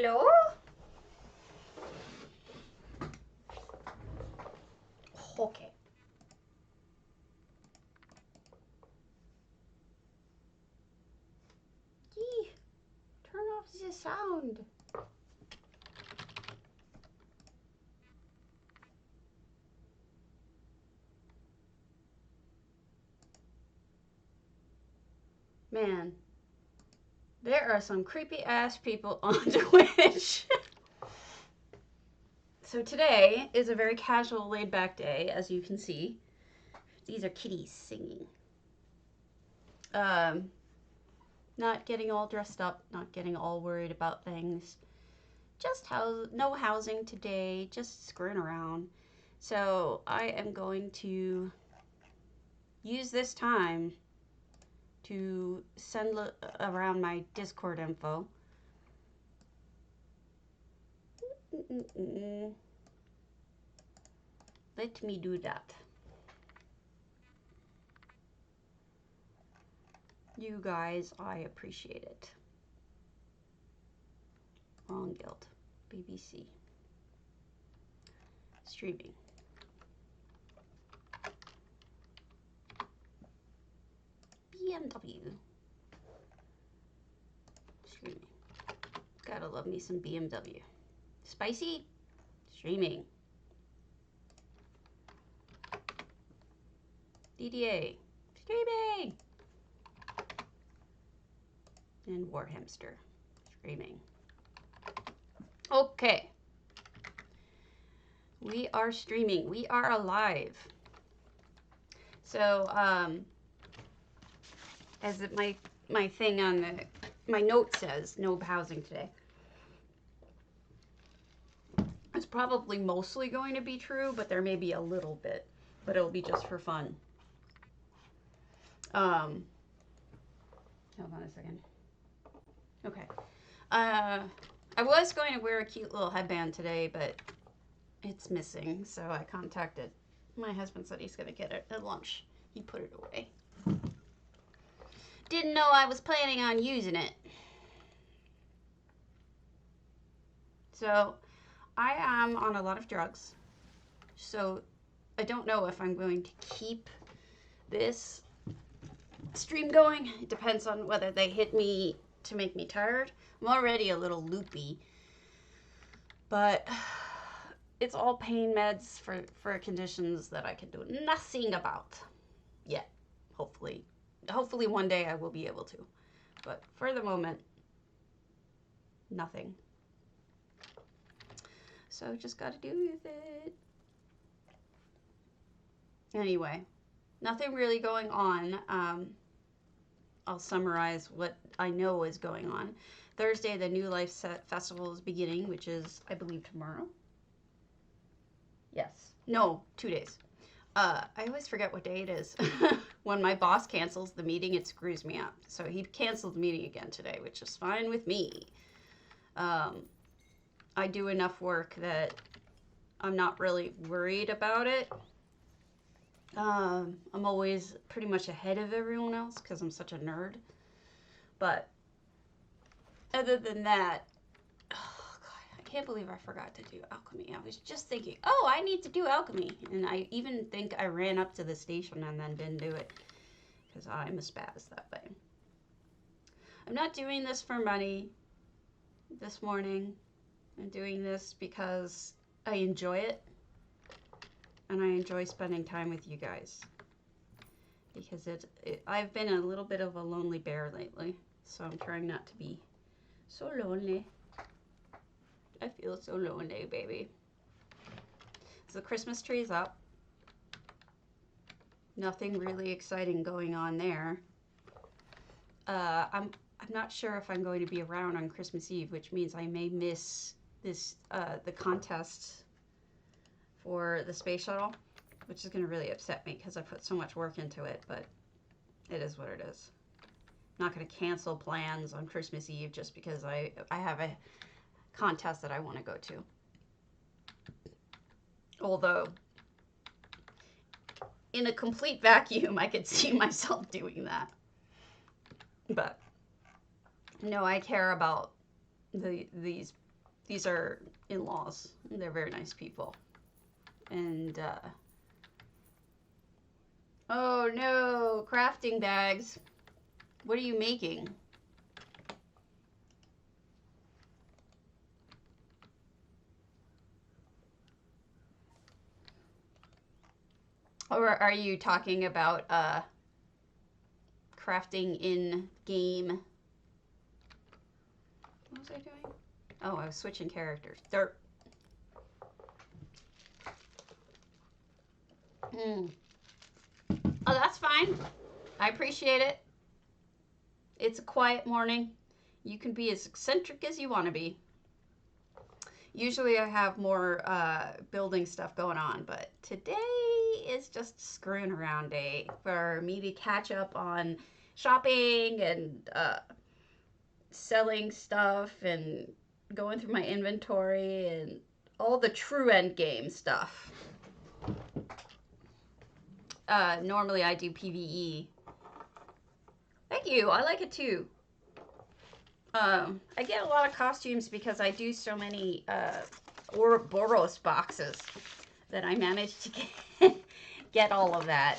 Hello? Okay. Gee, turn off the sound. Man, there are some creepy ass people on Twitch. So today is a very casual, laid back day, as you can see. These are kitties singing. Um, Not getting all dressed up, not getting all worried about things. Just no housing today, just screwing around. So I am going to use this time to send around my Discord info. Let me do that. You guys, I appreciate it. Wrong guild. BBC. Streaming. BMW. Streaming. Gotta love me some BMW. Spicy? Streaming. DDA. Streaming. And Warhamster. Streaming. Okay. We are streaming. We are alive. So, as my thing on my note says, no housing today. It's probably mostly going to be true, but there may be a little bit, but it'll be just for fun. Hold on a second. Okay. I was going to wear a cute little headband today, but it's missing, so I contacted my husband. Said he's going to get it at lunch. He put it away. Didn't know I was planning on using it. So I am on a lot of drugs, so I don't know if I'm going to keep this stream going. It depends on whether they hit me to make me tired. I'm already a little loopy, but it's all pain meds for conditions that I can do nothing about yet. Hopefully one day I will be able to, but for the moment, nothing. So just gotta deal with it. Anyway, nothing really going on. I'll summarize what I know is going on. Thursday, the New Life Festival is beginning, which is, I believe, tomorrow. Yes. No, 2 days. I always forget what day it is. When my boss cancels the meeting, it screws me up. So he canceled the meeting again today, which is fine with me. I do enough work that I'm not really worried about it. I'm always pretty much ahead of everyone else because I'm such a nerd. But other than that, oh God, I can't believe I forgot to do alchemy. I was just thinking, oh, I need to do alchemy. And I even think I ran up to the station and then didn't do it because I'm a spaz that way. I'm not doing this for money this morning. I'm doing this because I enjoy it. And I enjoy spending time with you guys. Because I've been a little bit of a lonely bear lately. So I'm trying not to be so lonely. I feel so lonely, baby. So the Christmas tree is up. Nothing really exciting going on there. I'm not sure if I'm going to be around on Christmas Eve, which means I may miss this the contest for the space shuttle, which is going to really upset me because I put so much work into it, but it is what it is. I'm not going to cancel plans on Christmas Eve just because I have a contest that I want to go to. Although, in a complete vacuum, I could see myself doing that. But, no, I care about these these are in-laws. They're very nice people. And, oh no, crafting bags. What are you making? Or are you talking about, crafting in game? What was I doing? Oh, I was switching characters. Dirt. Oh, that's fine. I appreciate it. It's a quiet morning. You can be as eccentric as you want to be. Usually I have more building stuff going on, but today is just screwing around day for me to catch up on shopping and selling stuff and going through my inventory and all the true end game stuff. Normally I do PvE. Thank you. I like it too. I get a lot of costumes because I do so many Ouroboros boxes that I managed to get all of that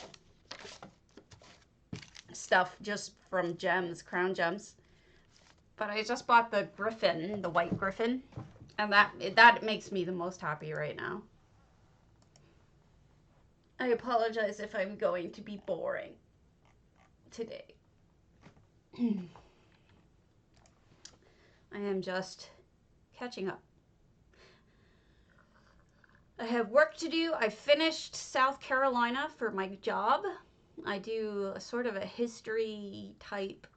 stuff just from gems, crown gems. But I just bought the griffin, the white griffin, and that makes me the most happy right now. I apologize if I'm going to be boring today. I am just catching up. I have work to do. I finished South Carolina for my job. I do a sort of a history type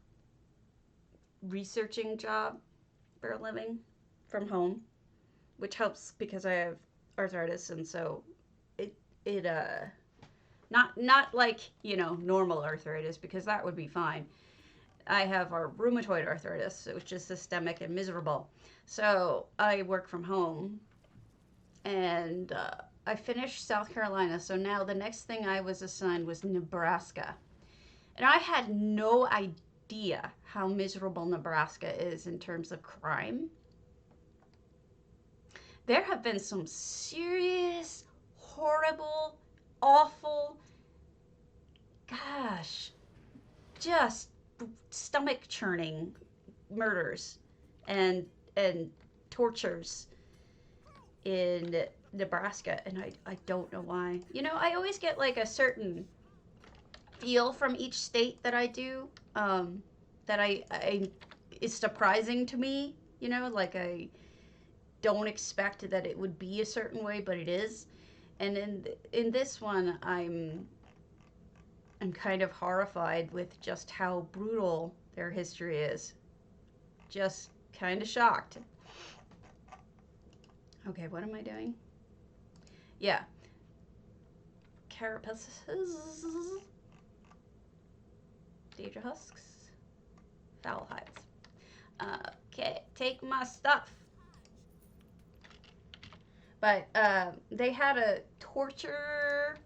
researching job for a living from home, which helps because I have arthritis, and so it not like, you know, normal arthritis, because that would be fine. I have a rheumatoid arthritis, which is systemic and miserable. So I work from home, and I finished South Carolina. So now the next thing I was assigned was Nebraska. And I had no idea how miserable Nebraska is in terms of crime. There have been some serious, horrible, awful, gosh, just stomach churning murders and tortures in Nebraska, and I don't know why. You know, I always get like a certain feel from each state that I do, that I is surprising to me, you know, like I don't expect that it would be a certain way, but it is. And in this one, I'm kind of horrified with just how brutal their history is. Just kind of shocked. Okay, what am I doing? Yeah. Carapaces. Daedra husks. Foul hides. Okay, take my stuff. But they had a torture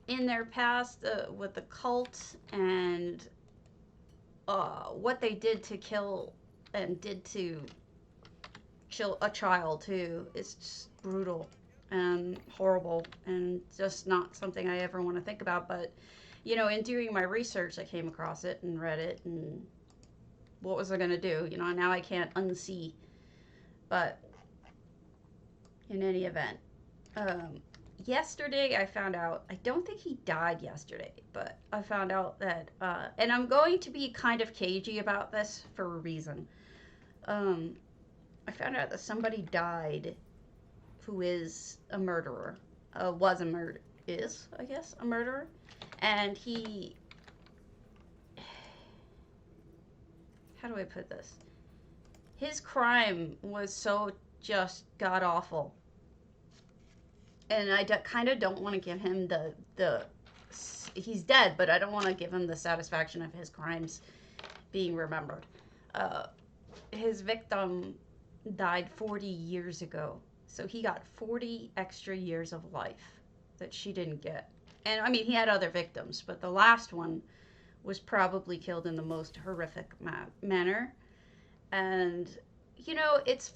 in their past with the cult, and what they did to kill and did to kill a child too is just brutal and horrible, and just not something I ever want to think about. But you know, in doing my research, I came across it and read it, and what was I going to do? You know, now I can't unsee. But in any event, yesterday I found out, I don't think he died yesterday, but I found out that, and I'm going to be kind of cagey about this for a reason. I found out that somebody died who is a murderer, is, I guess, a murderer. And he, how do I put this? His crime was so just god awful. And I kind of don't want to give him he's dead, but I don't want to give him the satisfaction of his crimes being remembered. His victim died 40 years ago. So he got 40 extra years of life that she didn't get. And I mean, he had other victims, but the last one was probably killed in the most horrific manner. And you know, it's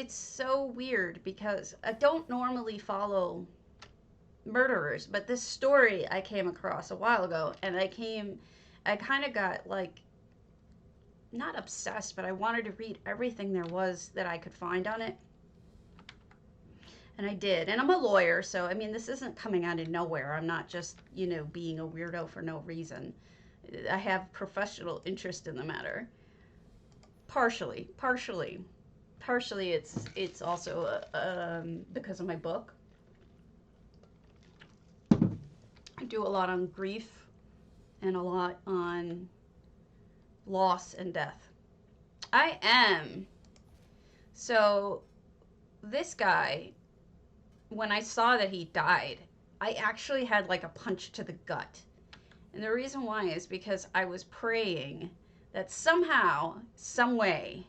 so weird because I don't normally follow murderers, but this story I came across a while ago, and I kind of got like not obsessed, but I wanted to read everything there was that I could find on it. And I did. And I'm a lawyer, so I mean, this isn't coming out of nowhere. I'm not just, being a weirdo for no reason. I have professional interest in the matter. Partially. Partially, it's also because of my book. I do a lot on grief and a lot on loss and death. I am. So, this guy, when I saw that he died, I actually had like a punch to the gut. And the reason why is because I was praying that somehow, some way,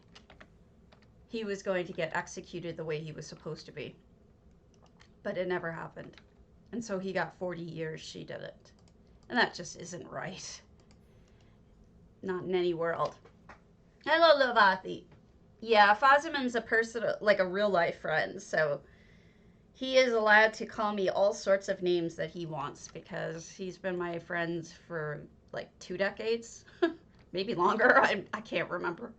he was going to get executed the way he was supposed to be. But it never happened. And so he got 40 years, she didn't. And that just isn't right. Not in any world. Hello, Lovathi. Yeah, Faziman's a person, like a real life friend, so he is allowed to call me all sorts of names that he wants because he's been my friend for like 2 decades, maybe longer. I can't remember.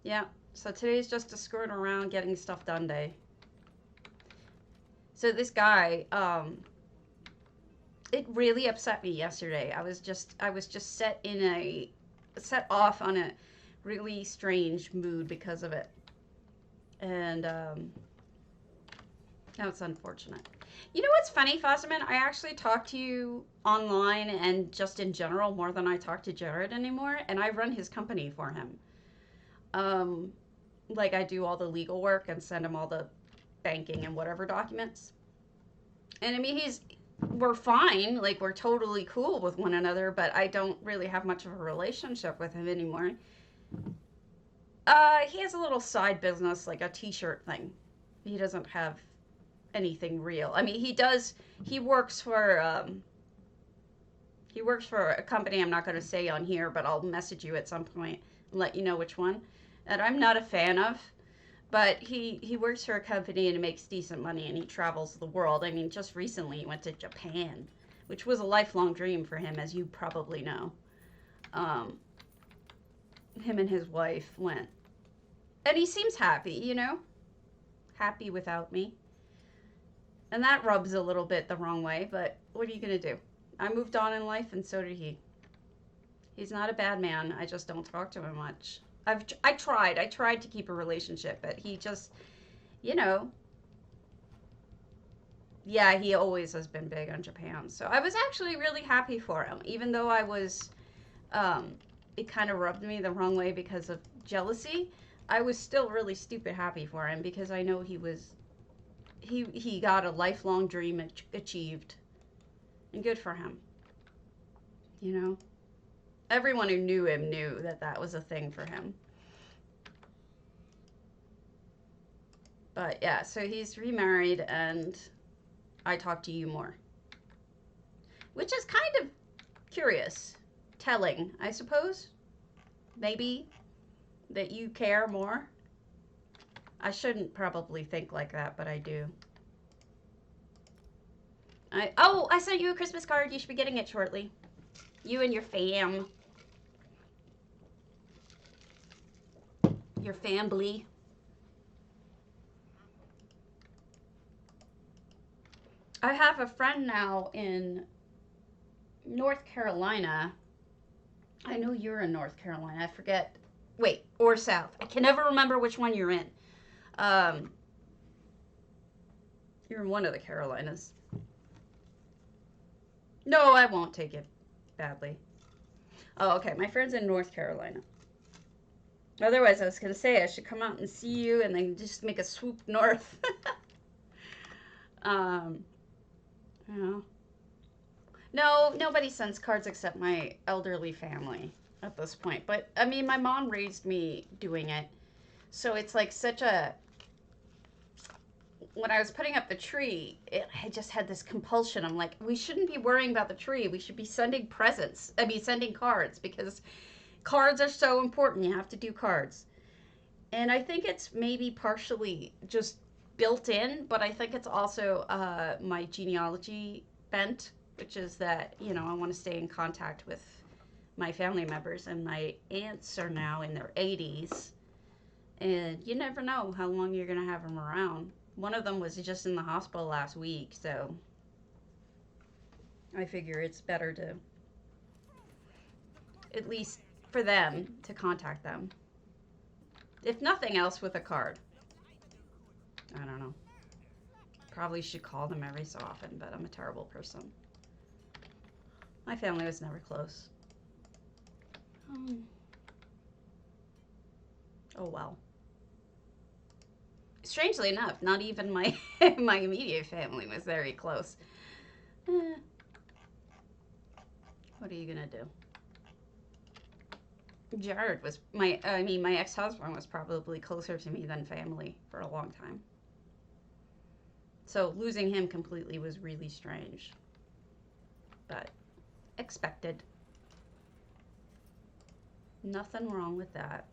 Yeah, so today's just a screwing around, getting stuff done day. So this guy, it really upset me yesterday. I was just set off on a really strange mood because of it. And now it's unfortunate. You know what's funny, Fosterman? I actually talk to you online and just in general more than I talk to Jared anymore, and I run his company for him. Like I do all the legal work and send him all the banking and whatever documents. And I mean, we're fine, like we're totally cool with one another, but I don't really have much of a relationship with him anymore. He has a little side business, like a t-shirt thing. He doesn't have anything real. I mean, he works for a company I'm not going to say on here, but I'll message you at some point and let you know which one. And I'm not a fan of, but he works for a company and he makes decent money and he travels the world. I mean, just recently he went to Japan, which was a lifelong dream for him, as you probably know. Him and his wife went. And he seems happy, happy without me. And that rubs a little bit the wrong way, but what are you going to do? I moved on in life and so did he. He's not a bad man. I just don't talk to him much. I tried to keep a relationship, but he just, yeah, he always has been big on Japan. So I was actually really happy for him, even though I was, it kind of rubbed me the wrong way because of jealousy. I was still really stupid happy for him because I know he got a lifelong dream achieved. And good for him. Everyone who knew him knew that was a thing for him. But yeah, so he's remarried and I talk to you more. Which is kind of curious. Telling, I suppose. Maybe that you care more. I shouldn't probably think like that, but I do. I sent you a Christmas card. You should be getting it shortly. You and your fam. Your family. I have a friend now in North Carolina. I know you're in North Carolina. I forget. Wait, or South. I can never remember which one you're in. You're in one of the Carolinas. No, I won't take it badly. Oh, okay. My friend's in North Carolina. Otherwise, I was going to say I should come out and see you and then just make a swoop north. No, nobody sends cards except my elderly family at this point. But, I mean, my mom raised me doing it. So it's like such a... When I was putting up the tree, I just had this compulsion. I'm like, we shouldn't be worrying about the tree. We should be sending presents. Sending cards because Cards are so important. You have to do cards. And I think it's maybe partially just built in, but I think it's also my genealogy bent, which is that, you know, I want to stay in contact with my family members, and my aunts are now in their 80s, and you never know how long you're going to have them around. One of them was just in the hospital last week, so I figure it's better to, at least for them, to contact them. If nothing else, with a card. I don't know. Probably should call them every so often, but I'm a terrible person. My family was never close. Oh well. Strangely enough, not even my my immediate family was very close. Eh, what are you gonna do? Jared was my ex-husband was probably closer to me than family for a long time. So losing him completely was really strange, but expected. Nothing wrong with that.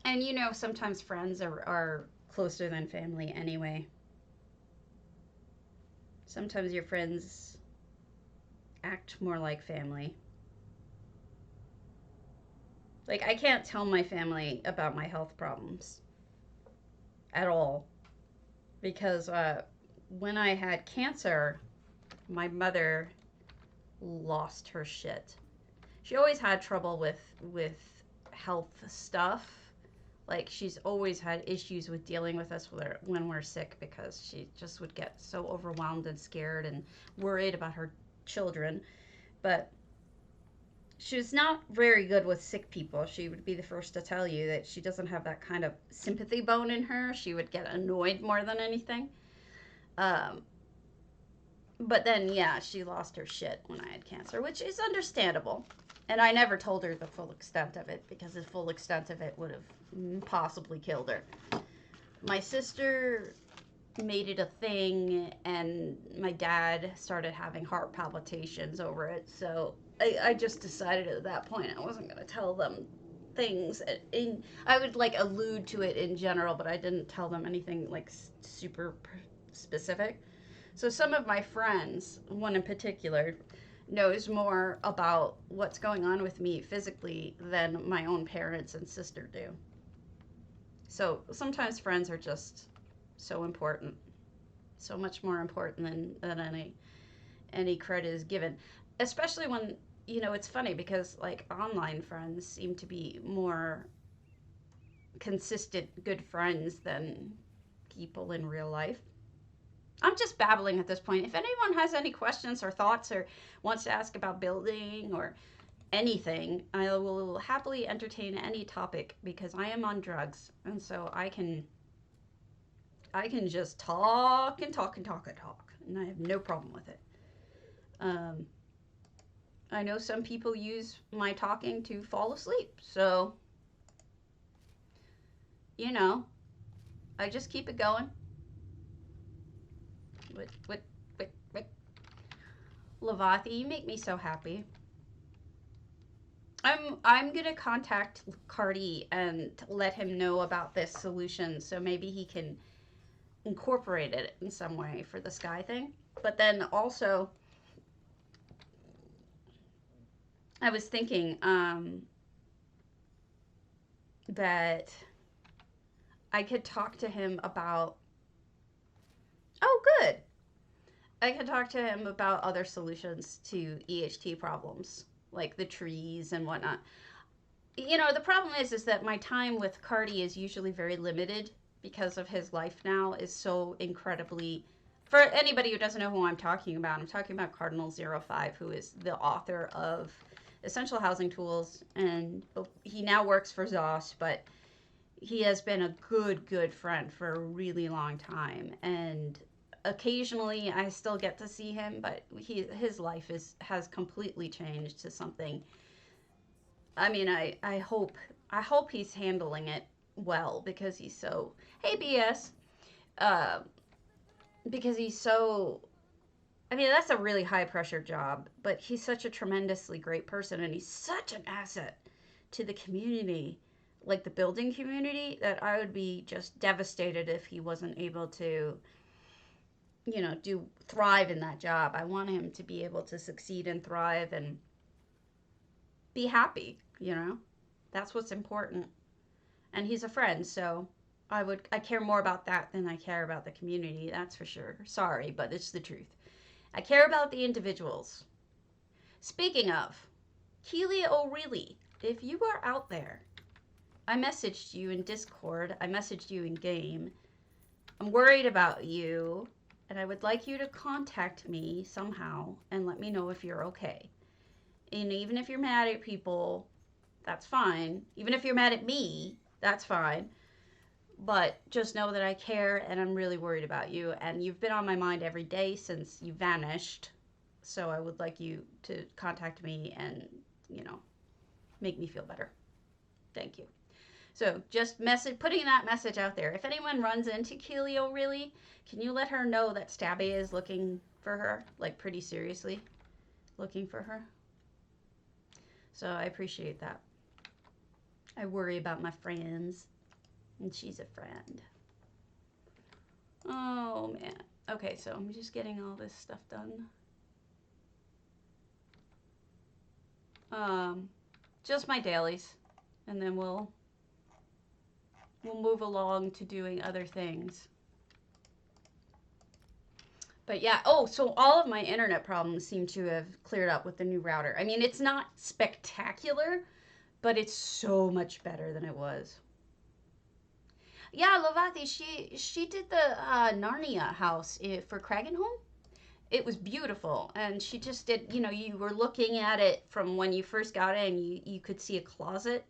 And you know, sometimes friends are closer than family anyway. Sometimes your friends act more like family. Like, I can't tell my family about my health problems at all because when I had cancer, my mother lost her shit. She always had trouble with health stuff. Like, she's always had issues with dealing with us when we're sick because she just would get so overwhelmed and scared and worried about her children. But she was not very good with sick people. She would be the first to tell you that she doesn't have that kind of sympathy bone in her. She would get annoyed more than anything. Um, but then, yeah, she lost her shit when I had cancer, which is understandable. And I never told her the full extent of it because the full extent of it would have possibly killed her. My sister made it a thing, and my dad started having heart palpitations over it. So I just decided at that point I wasn't going to tell them things. I would like allude to it in general, but I didn't tell them anything like super specific. So some of my friends, one in particular, knows more about what's going on with me physically than my own parents and sister do. So sometimes friends are just so important, so much more important than any credit is given. Especially when, you know, it's funny because like online friends seem to be more consistent good friends than people in real life. I'm just babbling at this point. If anyone has any questions or thoughts or wants to ask about building or anything, I will happily entertain any topic because I am on drugs, and so I can just talk and talk and talk and talk, and I have no problem with it. Um, I know some people use my talking to fall asleep, so you know, I just keep it going. What, Lavathi, you make me so happy. I'm gonna contact Cardi and let him know about this solution, so maybe he can incorporate it in some way for the sky thing. But then also, I was thinking that I could talk to him about. Oh, good. I could talk to him about other solutions to EHT problems, like the trees and whatnot. You know, the problem is that my time with Cardi is usually very limited because of his life now is so incredibly. For anybody who doesn't know who I'm talking about Cardinal05, who is the author of Essential Housing Tools, and he now works for ZOS, but he has been a good friend for a really long time. And occasionally I still get to see him, but his life has completely changed to something. I mean, I hope he's handling it well because he's so. Hey, BS. Uh, because he's so I mean, that's a really high pressure job, but he's such a tremendously great person and he's such an asset to the community, like the building community, that I would be just devastated if he wasn't able to, do thrive in that job. I want him to be able to succeed and thrive and be happy. That's what's important. And he's a friend, so I care more about that than I care about the community, that's for sure. Sorry, but it's the truth. I care about the individuals. Speaking of, Keelia O'Reilly, if you are out there, I messaged you in Discord, I messaged you in game. I'm worried about you, and I would like you to contact me somehow and let me know if you're okay. And even if you're mad at people, that's fine. Even if you're mad at me, that's fine. But just know that I care and I'm really worried about you. And you've been on my mind every day since you vanished. So I would like you to contact me and, make me feel better. Thank you. So just putting that message out there. If anyone runs into Keelia O'Reilly, can you let her know that Stabby is looking for her? Like pretty seriously looking for her. So I appreciate that. I worry about my friends. And she's a friend. Oh, man. Okay, so I'm just getting all this stuff done. Just my dailies. And then we'll move along to doing other things. But yeah, so all of my internet problems seem to have cleared up with the new router. I mean, it's not spectacular, but it's so much better than it was. Yeah, Lovati, she did the Narnia house for Kragenholm. It was beautiful, and she just did. You were looking at it from when you first got it, and you could see a closet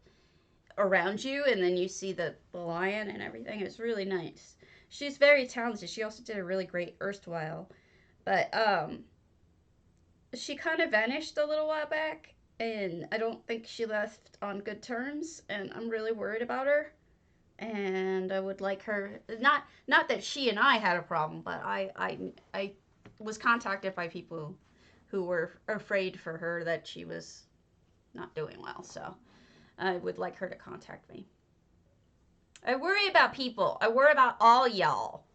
around you, and then you see the lion and everything. It's really nice. She's very talented. She also did a really great erstwhile, but she kind of vanished a little while back, and I don't think she left on good terms, and I'm really worried about her. And I would like her, not that she and I had a problem, but I was contacted by people who were afraid for her that she was not doing well. So I would like her to contact me. I worry about people. I worry about all y'all.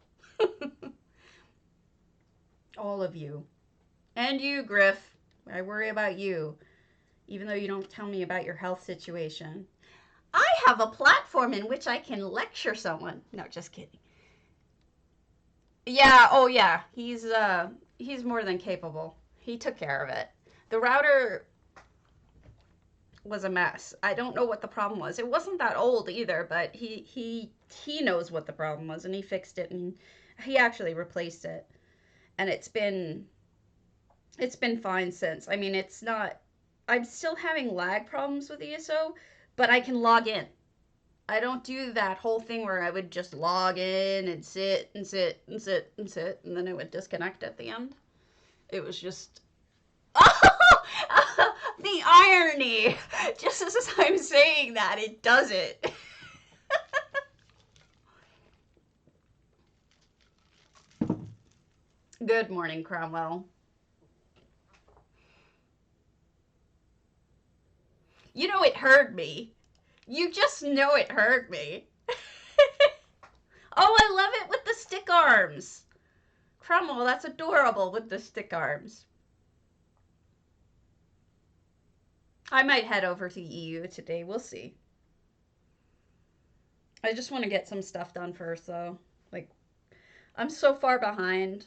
All of you. And you, Griff. I worry about you. Even though you don't tell me about your health situation. I have a platform in which I can lecture someone. No, just kidding. Yeah, oh yeah. He's more than capable. He took care of it. The router was a mess. I don't know what the problem was. It wasn't that old either, but he knows what the problem was and he fixed it and he actually replaced it. And it's been fine since. I mean, it's not I'm still having lag problems with ESO, but I can log in. I don't do that whole thing where I would just log in and sit and sit and sit and sit and then it would disconnect at the end. It was just the irony. Just as I'm saying that, it does it. Good morning, Cromwell. You know it hurt me. You just know it hurt me. Oh, I love it with the stick arms. Cromwell, that's adorable with the stick arms. I might head over to EU today. We'll see. I just want to get some stuff done first, though. Like, I'm so far behind.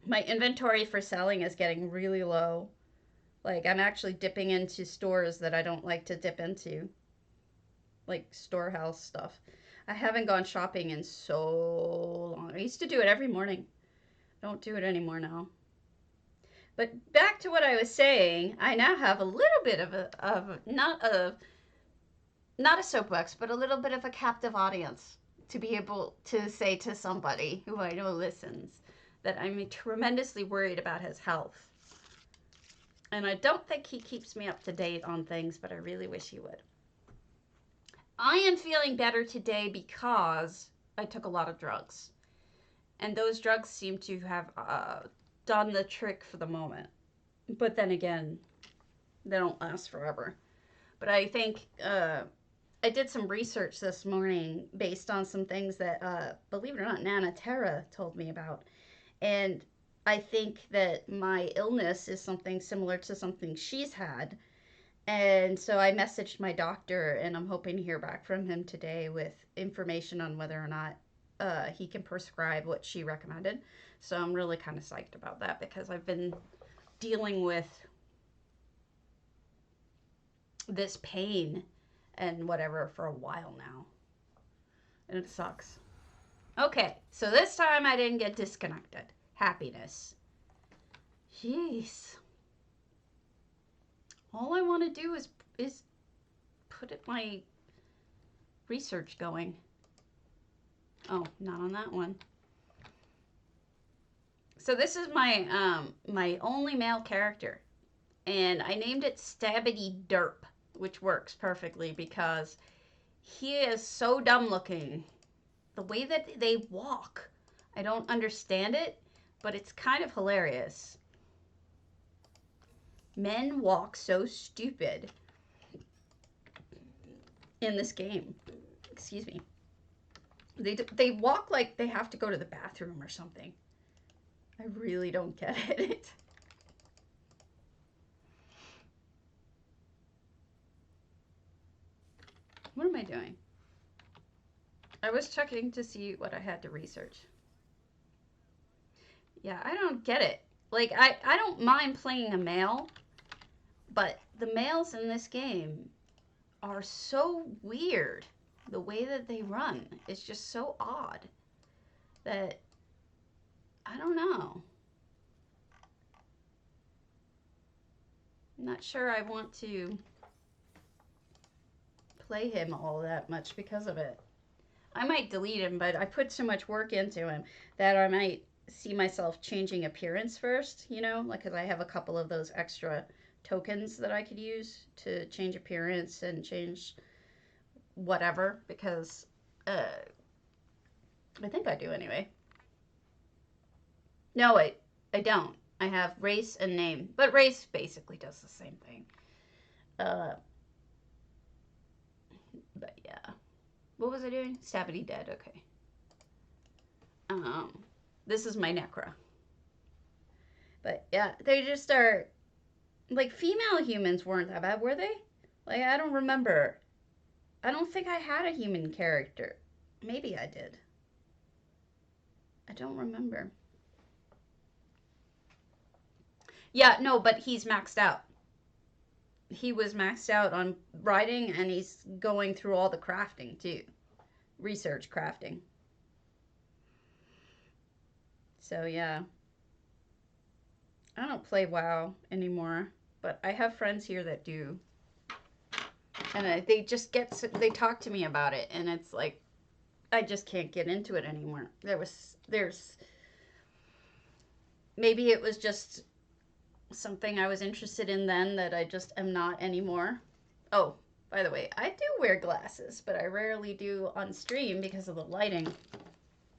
My inventory for selling is getting really low. Like, I'm actually dipping into stores that I don't like to dip into. Like, storehouse stuff. I haven't gone shopping in so long. I used to do it every morning. Don't do it anymore now. But back to what I was saying, I now have a little bit of not a soapbox, but a little bit of a captive audience to be able to say to somebody who I know listens that I'm tremendously worried about his health. And I don't think he keeps me up to date on things, but I really wish he would. I am feeling better today because I took a lot of drugs. And those drugs seem to have done the trick for the moment. But then again, they don't last forever. But I think I did some research this morning based on some things that, believe it or not, Nana Terra told me about. And I think that my illness is something similar to something she's had. And so I messaged my doctor, and I'm hoping to hear back from him today with information on whether or not he can prescribe what she recommended. So I'm really kind of psyched about that because I've been dealing with this pain and whatever for a while now. And it sucks. Okay, so this time I didn't get disconnected. Happiness. Jeez. All I want to do is put my research going. Oh, not on that one. So this is my only male character, and I named it Stabbity Derp, which works perfectly because he is so dumb looking. The way that they walk, I don't understand it, but it's kind of hilarious. Men walk so stupid in this game. Excuse me. They walk like they have to go to the bathroom or something. I really don't get it. What am I doing? I was checking to see what I had to research. Yeah, I don't get it. Like, I don't mind playing a male, but the males in this game are so weird. The way that they run is just so odd that I don't know. I'm not sure I want to play him all that much because of it. I might delete him, but I put so much work into him that I might see myself changing appearance first, you know, like because I have a couple of those extra tokens that I could use to change appearance and change whatever, because I think I do anyway. No, wait, I don't. I have race and name, but race basically does the same thing. But yeah. What was I doing? Stabbity dead, okay. This is my Necra. But yeah, they just are, like, female humans weren't that bad, were they? Like, I don't remember. I don't think I had a human character. Maybe I did. I don't remember. Yeah, no, but he's maxed out. He was maxed out on writing, and he's going through all the crafting, too. Research crafting. So, yeah. I don't play WoW anymore, but I have friends here that do. And they just they talk to me about it, and it's like, I just can't get into it anymore. There's, maybe it was just something I was interested in then that I just am not anymore. Oh, by the way, I do wear glasses, but I rarely do on stream because of the lighting.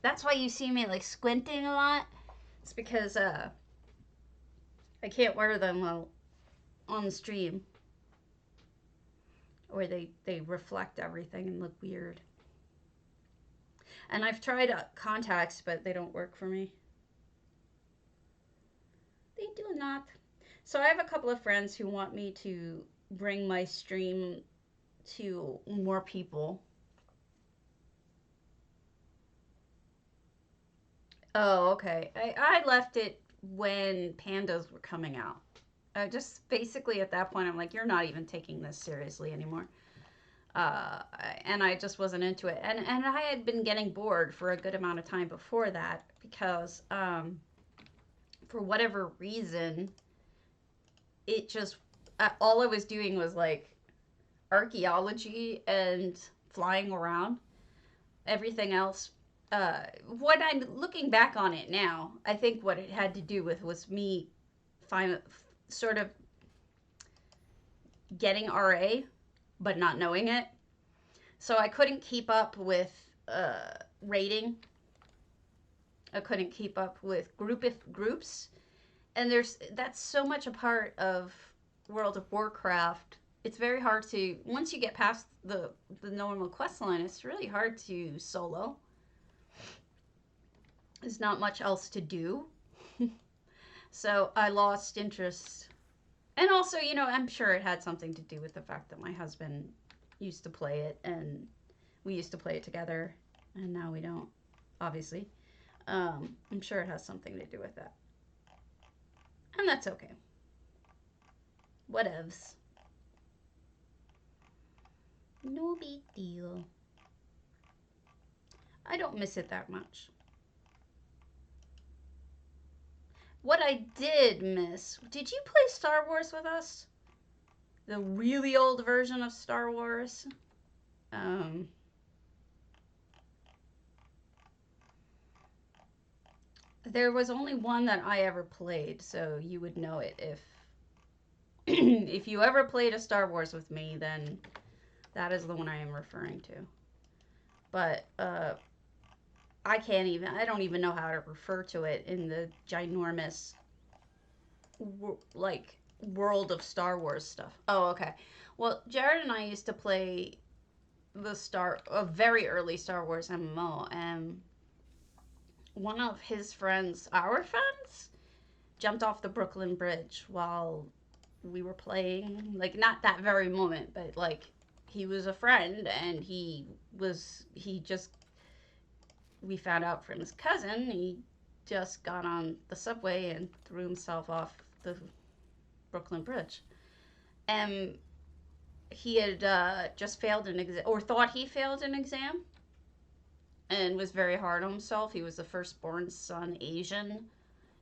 That's why you see me like squinting a lot. It's because I can't wear them while on the stream, or they reflect everything and look weird. And I've tried contacts, but they don't work for me. They do not. So I have a couple of friends who want me to bring my stream to more people. Oh, okay. I left it when pandas were coming out. Just basically at that point, I'm like, you're not even taking this seriously anymore. And I just wasn't into it. And I had been getting bored for a good amount of time before that because for whatever reason, it just, all I was doing was like archaeology and flying around. Everything else, when I'm looking back on it now, I think what it had to do with was me sort of getting RA, but not knowing it. So I couldn't keep up with rating. I couldn't keep up with groups. and that's so much a part of World of Warcraft. It's very hard to, once you get past the normal quest line, it's really hard to solo. There's not much else to do. So I lost interest. And also, I'm sure it had something to do with the fact that my husband used to play it and we used to play it together and now we don't, obviously. I'm sure it has something to do with that. And that's okay. Whatevs. No big deal. I don't miss it that much. What I did miss, did you play Star Wars with us? The really old version of Star Wars? Um, there was only one that I ever played, so you would know it if if you ever played a Star Wars with me, then that is the one I am referring to. But I don't even know how to refer to it in the ginormous like world of Star Wars stuff. Oh, okay. Well, Jared and I used to play a very early Star Wars MMO, and one of his friends, our friends, jumped off the Brooklyn Bridge while we were playing. Like, not that very moment, but like, he was a friend, and he just, we found out from his cousin, he just got on the subway and threw himself off the Brooklyn Bridge. And he had just failed an exam, or thought he failed an exam, and was very hard on himself. He was the firstborn son, Asian,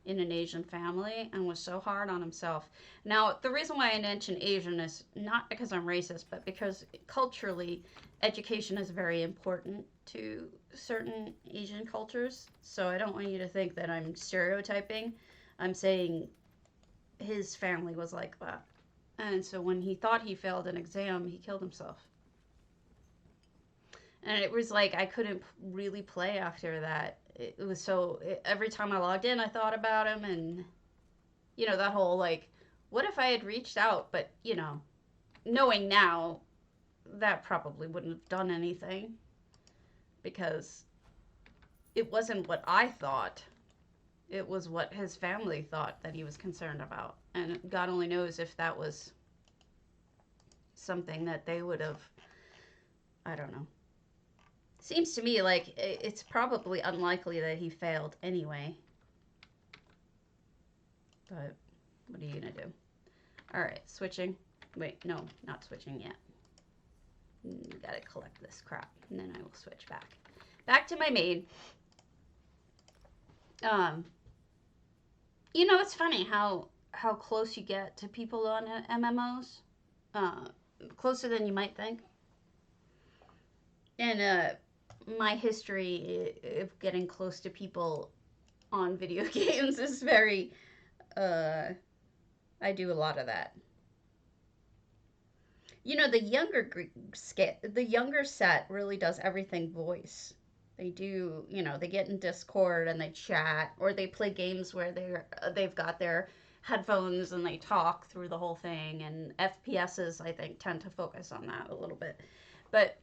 in an Asian family, and was so hard on himself. Now, the reason why I mention Asian is not because I'm racist, but because culturally, education is very important to certain Asian cultures. So I don't want you to think that I'm stereotyping. I'm saying his family was like that. And so when he thought he failed an exam, he killed himself. And it was like I couldn't really play after that. It was so, every time I logged in, I thought about him, and that whole like, what if I had reached out? But knowing now, that probably wouldn't have done anything because it wasn't what I thought. It was what his family thought that he was concerned about. And God only knows if that was something that they would have, I don't know. Seems to me like it's probably unlikely that he failed anyway. But what are you going to do? All right, switching. Wait, no, not switching yet. Gotta collect this crap, and then I will switch back. Back to my maid. It's funny how close you get to people on MMOs. Closer than you might think. And my history of getting close to people on video games is very. I do a lot of that. The younger set really does everything voice. They do, they get in Discord and they chat, or they play games where they've got their headphones and they talk through the whole thing. And FPSs, I think, tend to focus on that a little bit. But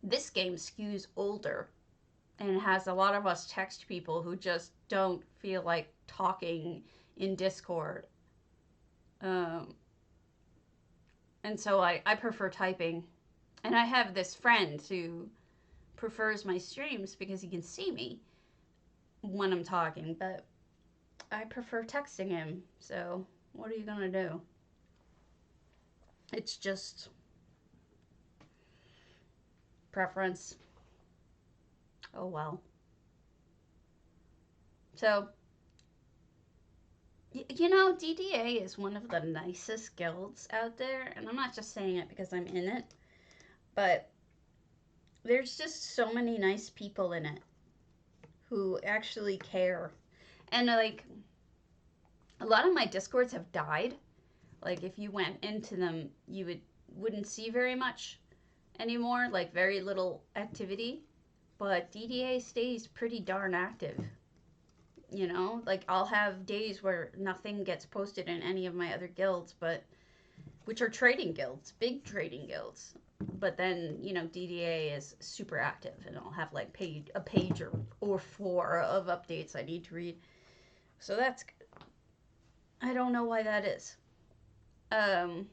this game skews older and has a lot of us text people who just don't feel like talking in Discord. And so I prefer typing. And I have this friend who prefers my streams because he can see me when I'm talking, but I prefer texting him. So what are you going to do? It's just preference. Oh well. So, DDA is one of the nicest guilds out there, and I'm not just saying it because I'm in it, but there's just so many nice people in it who actually care. And like, a lot of my Discords have died. Like, if you went into them, you wouldn't see very much anymore, like very little activity. But DDA stays pretty darn active. You know, like I'll have days where nothing gets posted in any of my other guilds, but which are trading guilds, big trading guilds. But then, you know, DDA is super active and I'll have like a page or four of updates I need to read. So that's good. I don't know why that is. Um,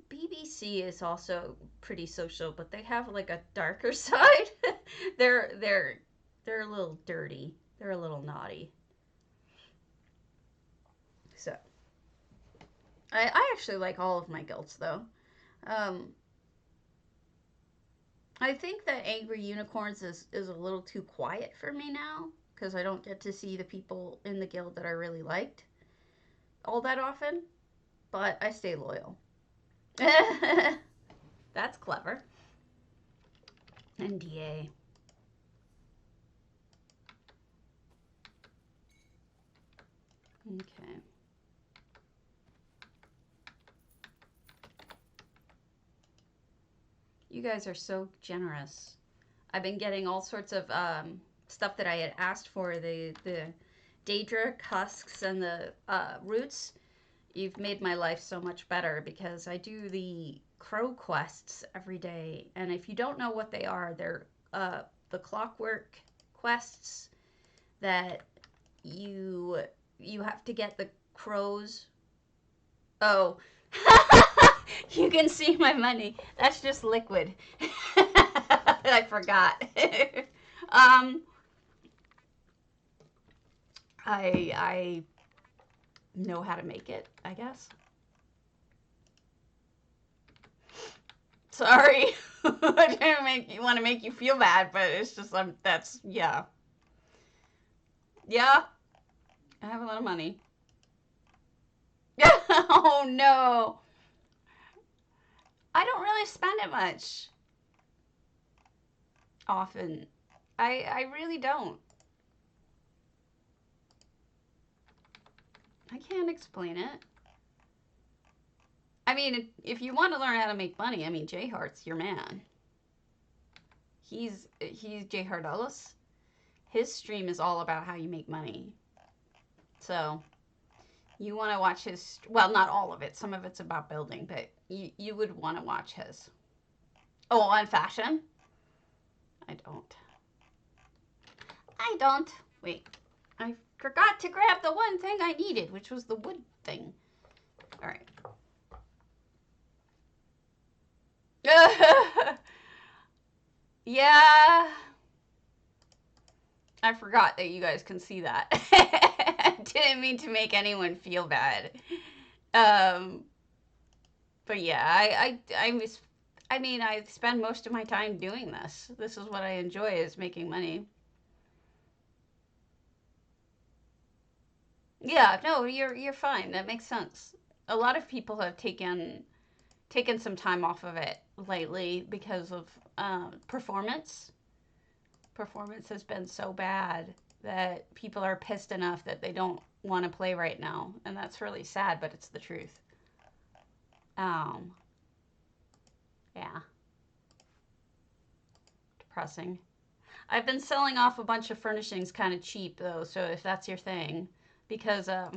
BBC is also pretty social, but they have like a darker side. they're they're they're a little dirty. They're a little naughty. So I actually like all of my guilds though. Um, I think that Angry Unicorns is a little too quiet for me now because I don't get to see the people in the guild that I really liked all that often. But I stay loyal. That's clever. NDA. Okay. You guys are so generous. I've been getting all sorts of stuff that I had asked for, the Daedric husks and the roots. You've made my life so much better because I do the crow quests every day, and if you don't know what they are, they're the clockwork quests that you you have to get the crows. Oh, you can see my money. That's just liquid. I forgot. um, I know how to make it, I guess. Sorry. I didn't want to make you feel bad, but it's just that's yeah. Yeah, I have a lot of money. Oh no. I don't really spend it much often. I really don't. I can't explain it. I mean, if you want to learn how to make money, I mean, J Hart's your man. He's J Hardulus. His stream is all about how you make money. So you want to watch his. Well, not all of it. Some of it's about building, but you would want to watch his. Oh, on fashion. I don't. I don't. Wait. I forgot to grab the one thing I needed, which was the wood thing. All right. Yeah. I forgot that you guys can see that. Didn't mean to make anyone feel bad. Um, but yeah, I mean, I spend most of my time doing this. This is what I enjoy is making money. Yeah, no, you're fine. That makes sense. A lot of people have taken some time off of it lately because of performance. Performance has been so bad that people are pissed enough that they don't want to play right now, and that's really sad, but it's the truth. Um, yeah, depressing. I've been selling off a bunch of furnishings kind of cheap though, so if that's your thing, because I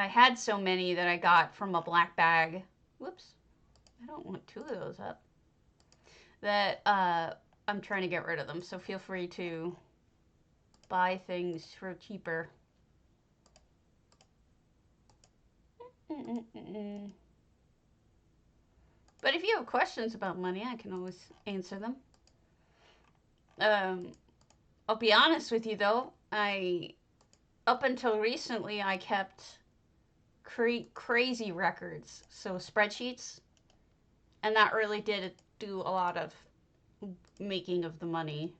had so many that I got from a black bag. Whoops, I don't want two of those up. That I'm trying to get rid of them, so feel free to buy things for cheaper. Mm-mm-mm. But if you have questions about money, I can always answer them. Um, I'll be honest with you though, I up until recently I kept crazy records, so spreadsheets, and that really did do a lot of making of the money.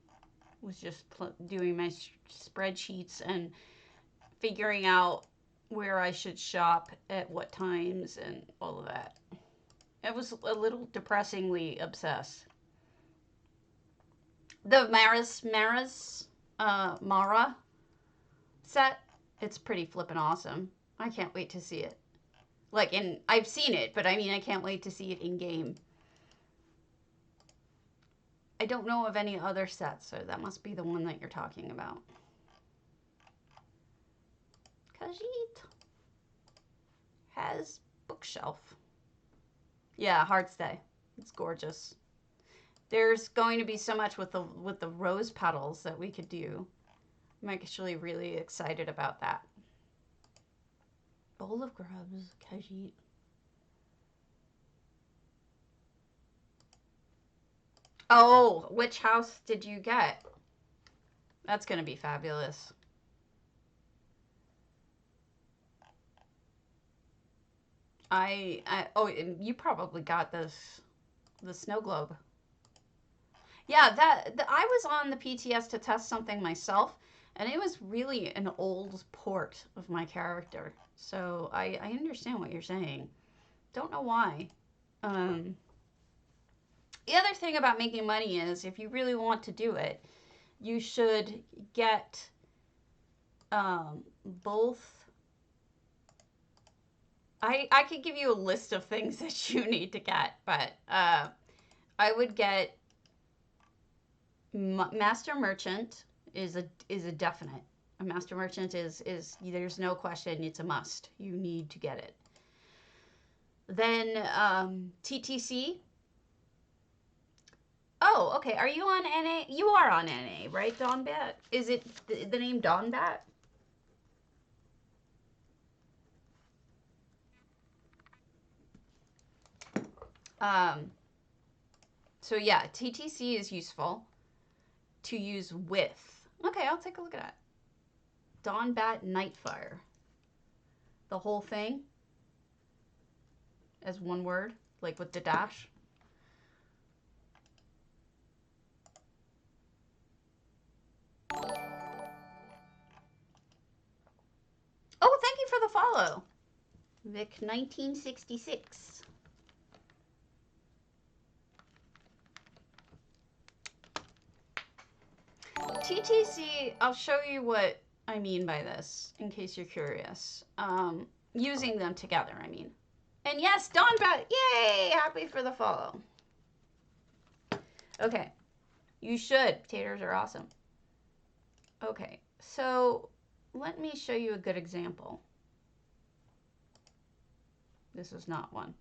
Was just doing my spreadsheets and figuring out where I should shop at what times and all of that. It was a little depressingly obsessed. The Mara set, it's pretty flippin' awesome. I can't wait to see it. Like, and I've seen it, but I mean, I can't wait to see it in game. I don't know of any other sets, so that must be the one that you're talking about. Khajiit has bookshelf. Yeah, hard stay. It's gorgeous. There's going to be so much with the rose petals that we could do. I'm actually really excited about that. Bowl of grubs, Khajiit. Oh, which house did you get? That's going to be fabulous. Oh, you probably got the snow globe. Yeah, I was on the PTS to test something myself, and it was really an old port of my character. So I understand what you're saying. Don't know why. The other thing about making money is if you really want to do it, you should get both. I could give you a list of things that you need to get, but I would get Master Merchant is a definite. A Master Merchant is there's no question, it's a must. You need to get it. Then TTC. Oh, okay. Are you on NA? You are on NA, right, Donbat? Is it the name Donbat? So yeah, TTC is useful to use with. Okay, I'll take a look at that. Donbat Nightfire. The whole thing as one word, like with the dash. Oh, thank you for the follow. Vic 1966. TTC, I'll show you what I mean by this, in case you're curious. Using them together, I mean. And yes, Donbat, yay! Happy for the follow. Okay, you should. Taters are awesome. Okay, so let me show you a good example. This is not one.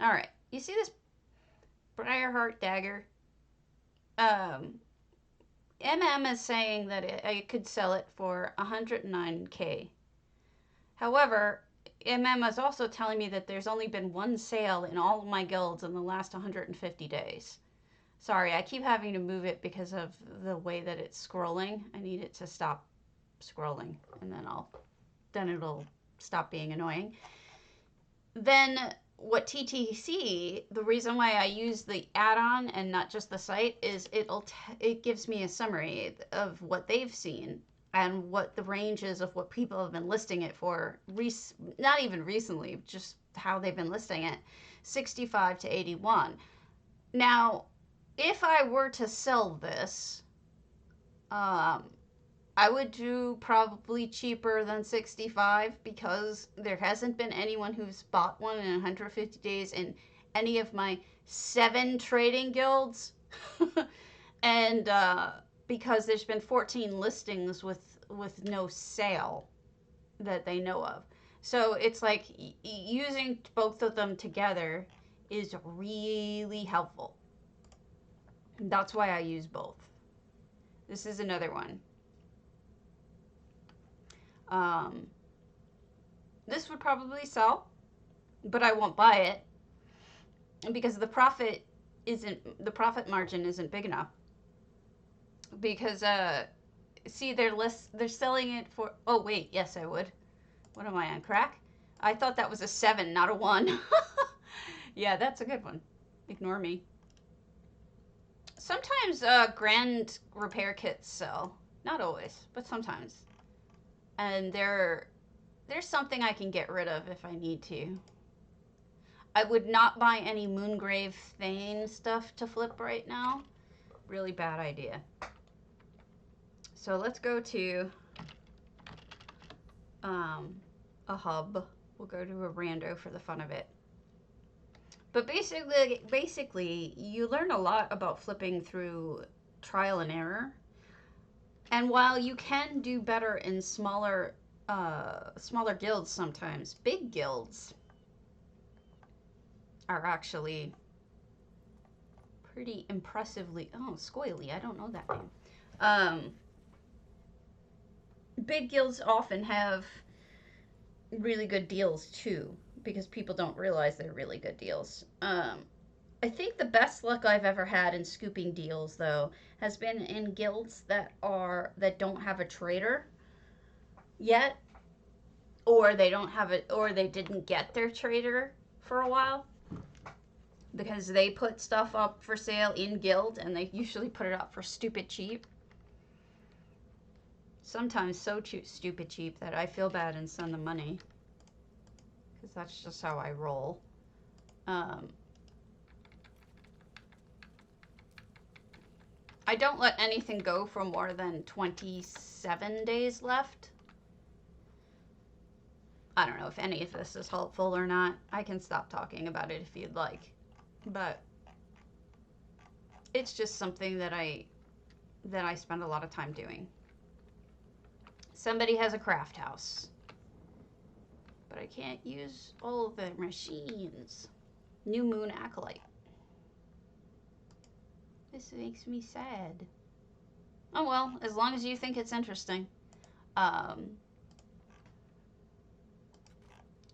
All right, you see this Briarheart dagger? MM is saying that I could sell it for 109K. However, MM is also telling me that there's only been one sale in all of my guilds in the last 150 days. Sorry, I keep having to move it because of the way that it's scrolling. I need it to stop scrolling, and then it'll stop being annoying. Then what TTC, the reason why I use the add-on and not just the site is it gives me a summary of what they've seen and what the range is of what people have been listing it for, not even recently, just how they've been listing it, 65 to 81. Now, if I were to sell this, I would do probably cheaper than 65 because there hasn't been anyone who's bought one in 150 days in any of my 7 trading guilds. And because there's been 14 listings with no sale that they know of. So it's like using both of them together is really helpful. That's why I use both. This is another one. This would probably sell, but I won't buy it because the profit margin isn't big enough. Because see, they're selling it for. Oh wait, yes I would. What am I on, crack? I thought that was a 7, not a 1. Yeah, that's a good one. Ignore me. Sometimes grand repair kits sell. Not always, but sometimes. And there's something I can get rid of if I need to. I would not buy any Moongrave Thane stuff to flip right now. Really bad idea. So let's go to a hub. We'll go to a rando for the fun of it. But basically, you learn a lot about flipping through trial and error. And while you can do better in smaller guilds sometimes, big guilds are actually pretty impressively. Oh, Scoily, I don't know that name. Big guilds often have really good deals too, because people don't realize they're really good deals. I think the best luck I've ever had in scooping deals, though, has been in guilds that don't have a trader yet, or they don't have it, or they didn't get their trader for a while, because they put stuff up for sale in guild, and they usually put it up for stupid cheap. Sometimes so stupid cheap that I feel bad and send them money, because that's just how I roll. I don't let anything go for more than 27 days left. I don't know if any of this is helpful or not. I can stop talking about it if you'd like. But it's just something that I spend a lot of time doing. Somebody has a craft house, but I can't use all of the machines. New Moon Acolyte. This makes me sad. Oh well, as long as you think it's interesting.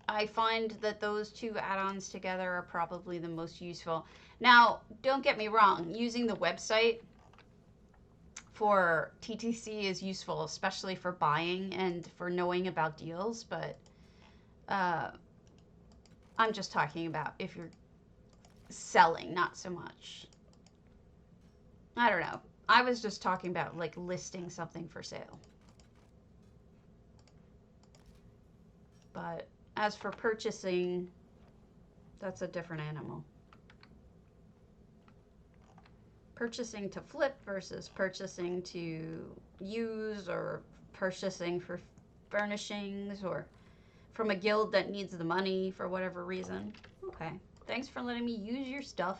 I find that those two add-ons together are probably the most useful. Now, don't get me wrong, using the website for TTC is useful, especially for buying and for knowing about deals, but I'm just talking about if you're selling, not so much. I don't know. I was just talking about like listing something for sale. But as for purchasing, that's a different animal. Purchasing to flip versus purchasing to use, or purchasing for furnishings, or from a guild that needs the money for whatever reason. Okay. Thanks for letting me use your stuff.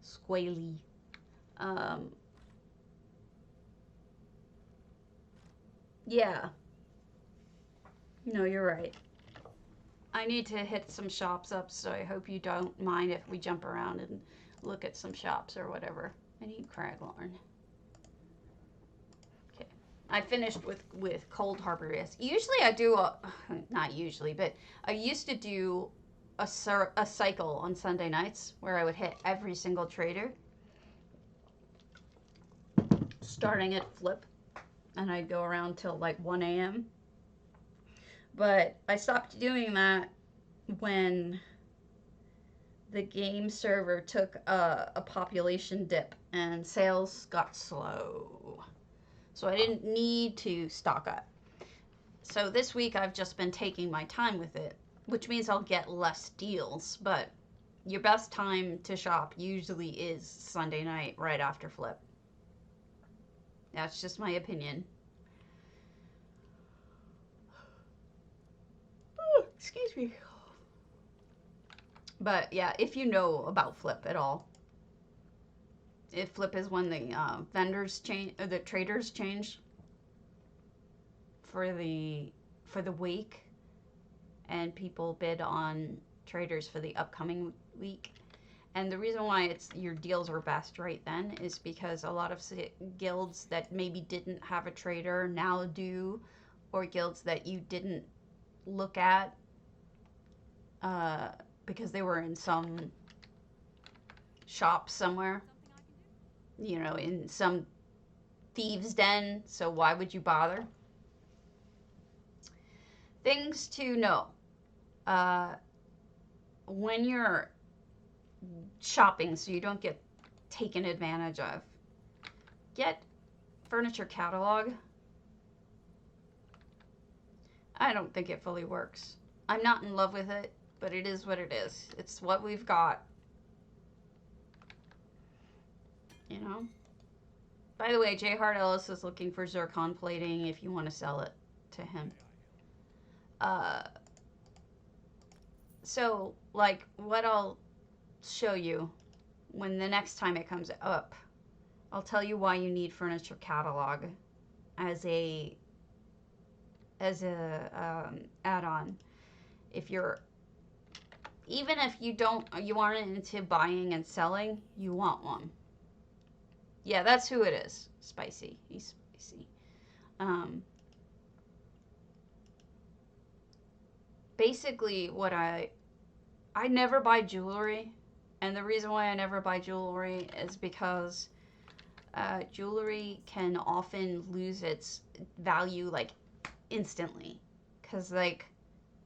Squally. Yeah. No, you're right. I need to hit some shops up, so I hope you don't mind if we jump around and look at some shops or whatever. I need Craglorn. Okay. I finished with Cold Harbor Risk. Usually I do not usually, but I used to do a cycle on Sunday nights where I would hit every single trader, starting at flip, and I'd go around till like 1 a.m. But I stopped doing that when the game server took a population dip and sales got slow. So I didn't need to stock up. So this week I've just been taking my time with it, which means I'll get less deals, but your best time to shop usually is Sunday night right after flip. That's just my opinion. Oh, excuse me. But yeah, if you know about flip at all, if flip is when the vendors change, or the traders change for the week, and people bid on traders for the upcoming week. And the reason why your deals are best right then is because a lot of guilds that maybe didn't have a trader now do, or guilds that you didn't look at because they were in some shop somewhere, you know, in some thieves' den. So why would you bother? Things to know. When you're shopping so you don't get taken advantage of, get furniture catalog. I don't think it fully works. I'm not in love with it, but it is what it is. It's what we've got. You know? By the way, J. Hart Ellis is looking for zircon plating if you want to sell it to him. So like what I'll show you when the next time it comes up. I'll tell you why you need Furniture Catalog as a add-on. If you're even if you aren't into buying and selling, you want one. Yeah, that's who it is. Spicy. He's spicy. Um, Basically, what I never buy jewelry, and the reason why I never buy jewelry is because jewelry can often lose its value like instantly, because like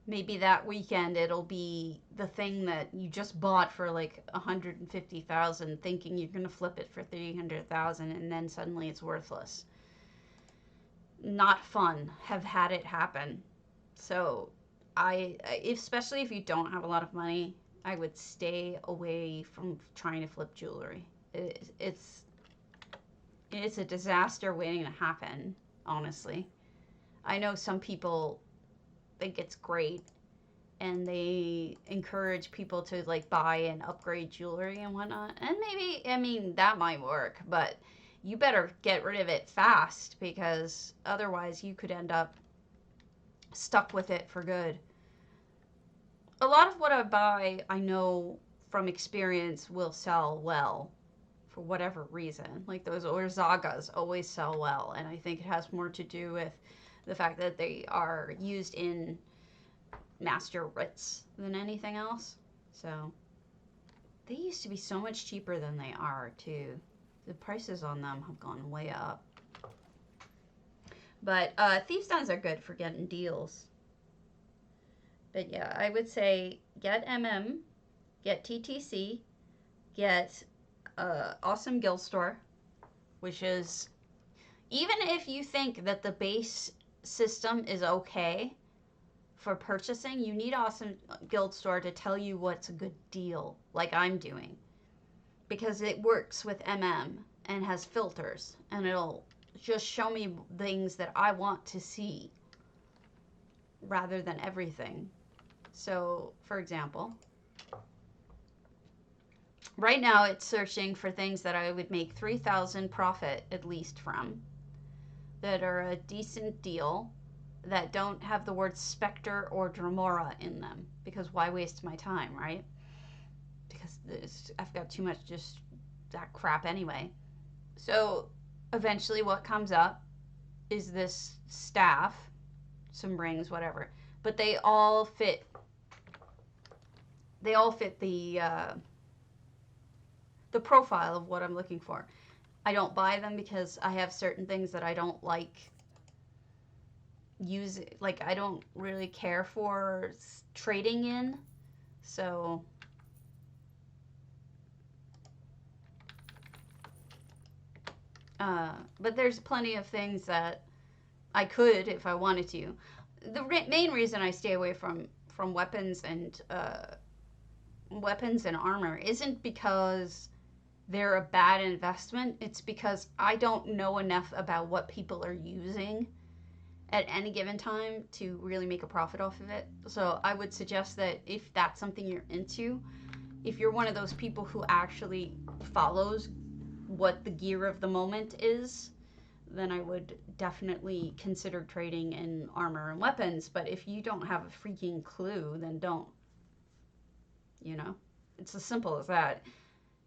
maybe that weekend it'll be the thing that you just bought for like 150,000, thinking you're gonna flip it for 300,000, and then suddenly it's worthless. Not fun. Have had it happen. So especially if you don't have a lot of money, I would stay away from trying to flip jewelry. It's a disaster waiting to happen, honestly. I know some people think it's great and they encourage people to like buy and upgrade jewelry and whatnot. And maybe, I mean, that might work, but you better get rid of it fast because otherwise you could end up stuck with it for good. A lot of what I buy, I know from experience, will sell well for whatever reason. Like those Orzagas always sell well, and I think it has more to do with the fact that they are used in master Ritz than anything else. So they used to be so much cheaper than they are too. The prices on them have gone way up. But Thieves' Dons are good for getting deals. But yeah, I would say get MM, get TTC, get Awesome Guild Store, which is, even if you think that the base system is okay for purchasing, you need Awesome Guild Store to tell you what's a good deal, like I'm doing. Because it works with MM and has filters, and it'll just show me things that I want to see rather than everything. So, for example, right now it's searching for things that I would make 3,000 profit at least from, that are a decent deal, that don't have the words Spectre or Dremora in them, because why waste my time, right? Because I've got too much just that crap anyway. So eventually what comes up is this staff, some rings, whatever, but they all fit the profile of what I'm looking for. I don't buy them because I have certain things that I don't like like I don't really care for trading in. So but there's plenty of things that I could if I wanted to. The main reason I stay away from weapons and armor isn't because they're a bad investment. It's because I don't know enough about what people are using at any given time to really make a profit off of it. So I would suggest that if that's something you're into, if you're one of those people who actually follows what the gear of the moment is, then I would definitely consider trading in armor and weapons. But if you don't have a freaking clue, then don't. You know? It's as simple as that.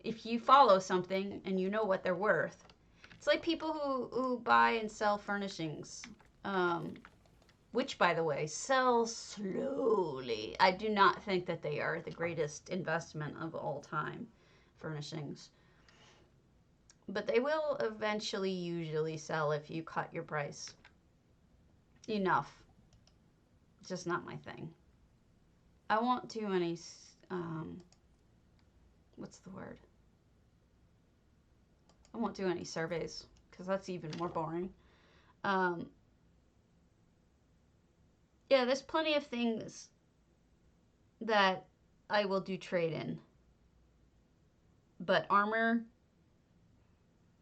If you follow something and you know what they're worth, it's like people who buy and sell furnishings, which, by the way, sell slowly. I do not think that they are the greatest investment of all time, furnishings. But they will eventually usually sell if you cut your price enough. It's just not my thing. I won't do any, what's the word? I won't do any surveys because that's even more boring. Yeah, there's plenty of things that I will do trade in. But armor,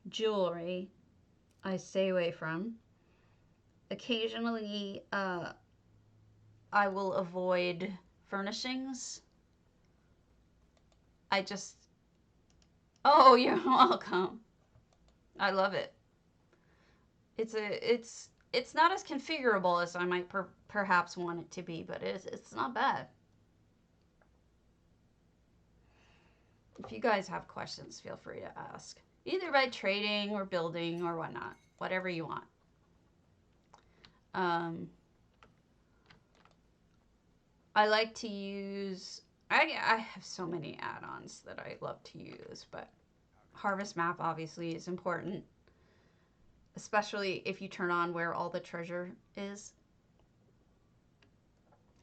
jewelry, I stay away from. Occasionally, I will avoid furnishings I just, oh, you're welcome. I love it. It's not as configurable as I might perhaps want it to be, but it's not bad. If you guys have questions, feel free to ask. Either by trading or building or whatnot. Whatever you want. I like to use... I have so many add-ons that I love to use, but Harvest Map obviously is important. Especially if you turn on where all the treasure is.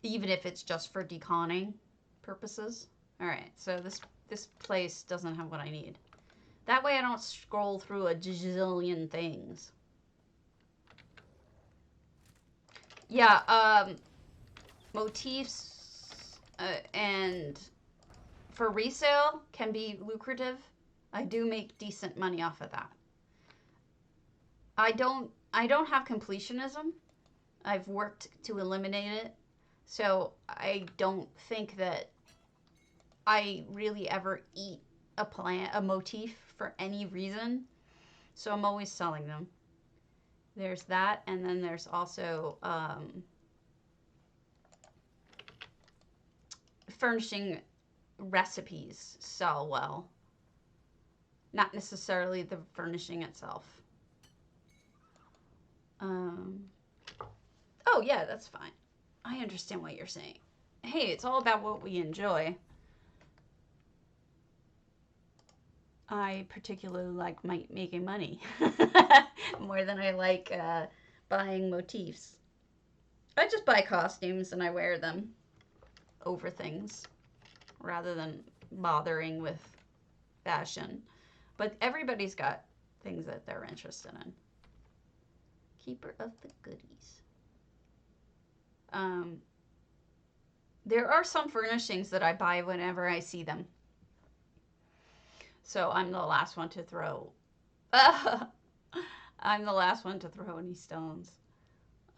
Even if it's just for deconning purposes. Alright, so this place doesn't have what I need. That way I don't scroll through a gazillion things. Yeah, motifs and for resale can be lucrative. I do make decent money off of that. I don't have completionism. I've worked to eliminate it. So I don't think that I really ever eat a motif for any reason. So I'm always selling them. There's that, and then there's also furnishing recipes sell well. Not necessarily the furnishing itself. Oh yeah, that's fine. I understand what you're saying. Hey, it's all about what we enjoy. I particularly like making money more than I like buying motifs. I just buy costumes and I wear them over things rather than bothering with fashion. But everybody's got things that they're interested in. Keeper of the goodies. There are some furnishings that I buy whenever I see them. So I'm the last one to throw. I'm the last one to throw any stones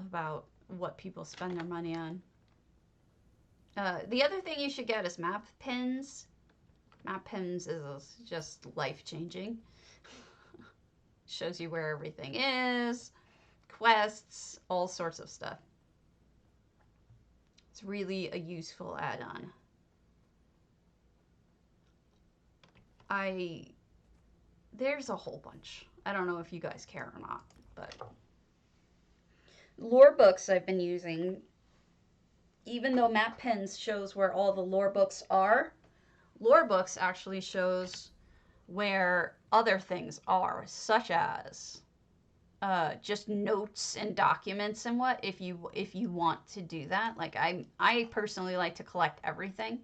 about what people spend their money on. The other thing you should get is map pins. Map pins is just life-changing. Shows you where everything is, quests, all sorts of stuff. It's really a useful add-on. There's a whole bunch. I don't know if you guys care or not, but lore books I've been using. Even though map pins shows where all the lore books are, lore books actually shows where other things are, such as just notes and documents and what, if you want to do that. Like I personally like to collect everything.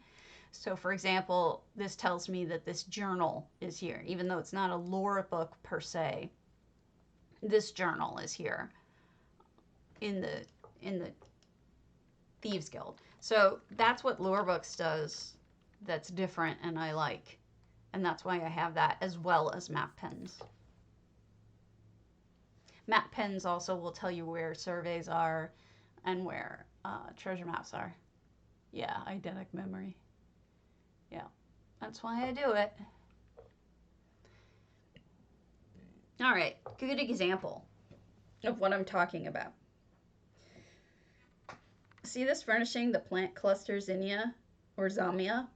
So for example, this tells me that this journal is here, even though it's not a lore book per se. This journal is here in the Thieves Guild. So that's what lore books does that's different and I like. And that's why I have that as well as map pens. Map pens also will tell you where surveys are and where treasure maps are. Yeah, eidetic memory. Yeah, that's why I do it. All right, good example of what I'm talking about. See this furnishing, the plant cluster zinnia or zamia?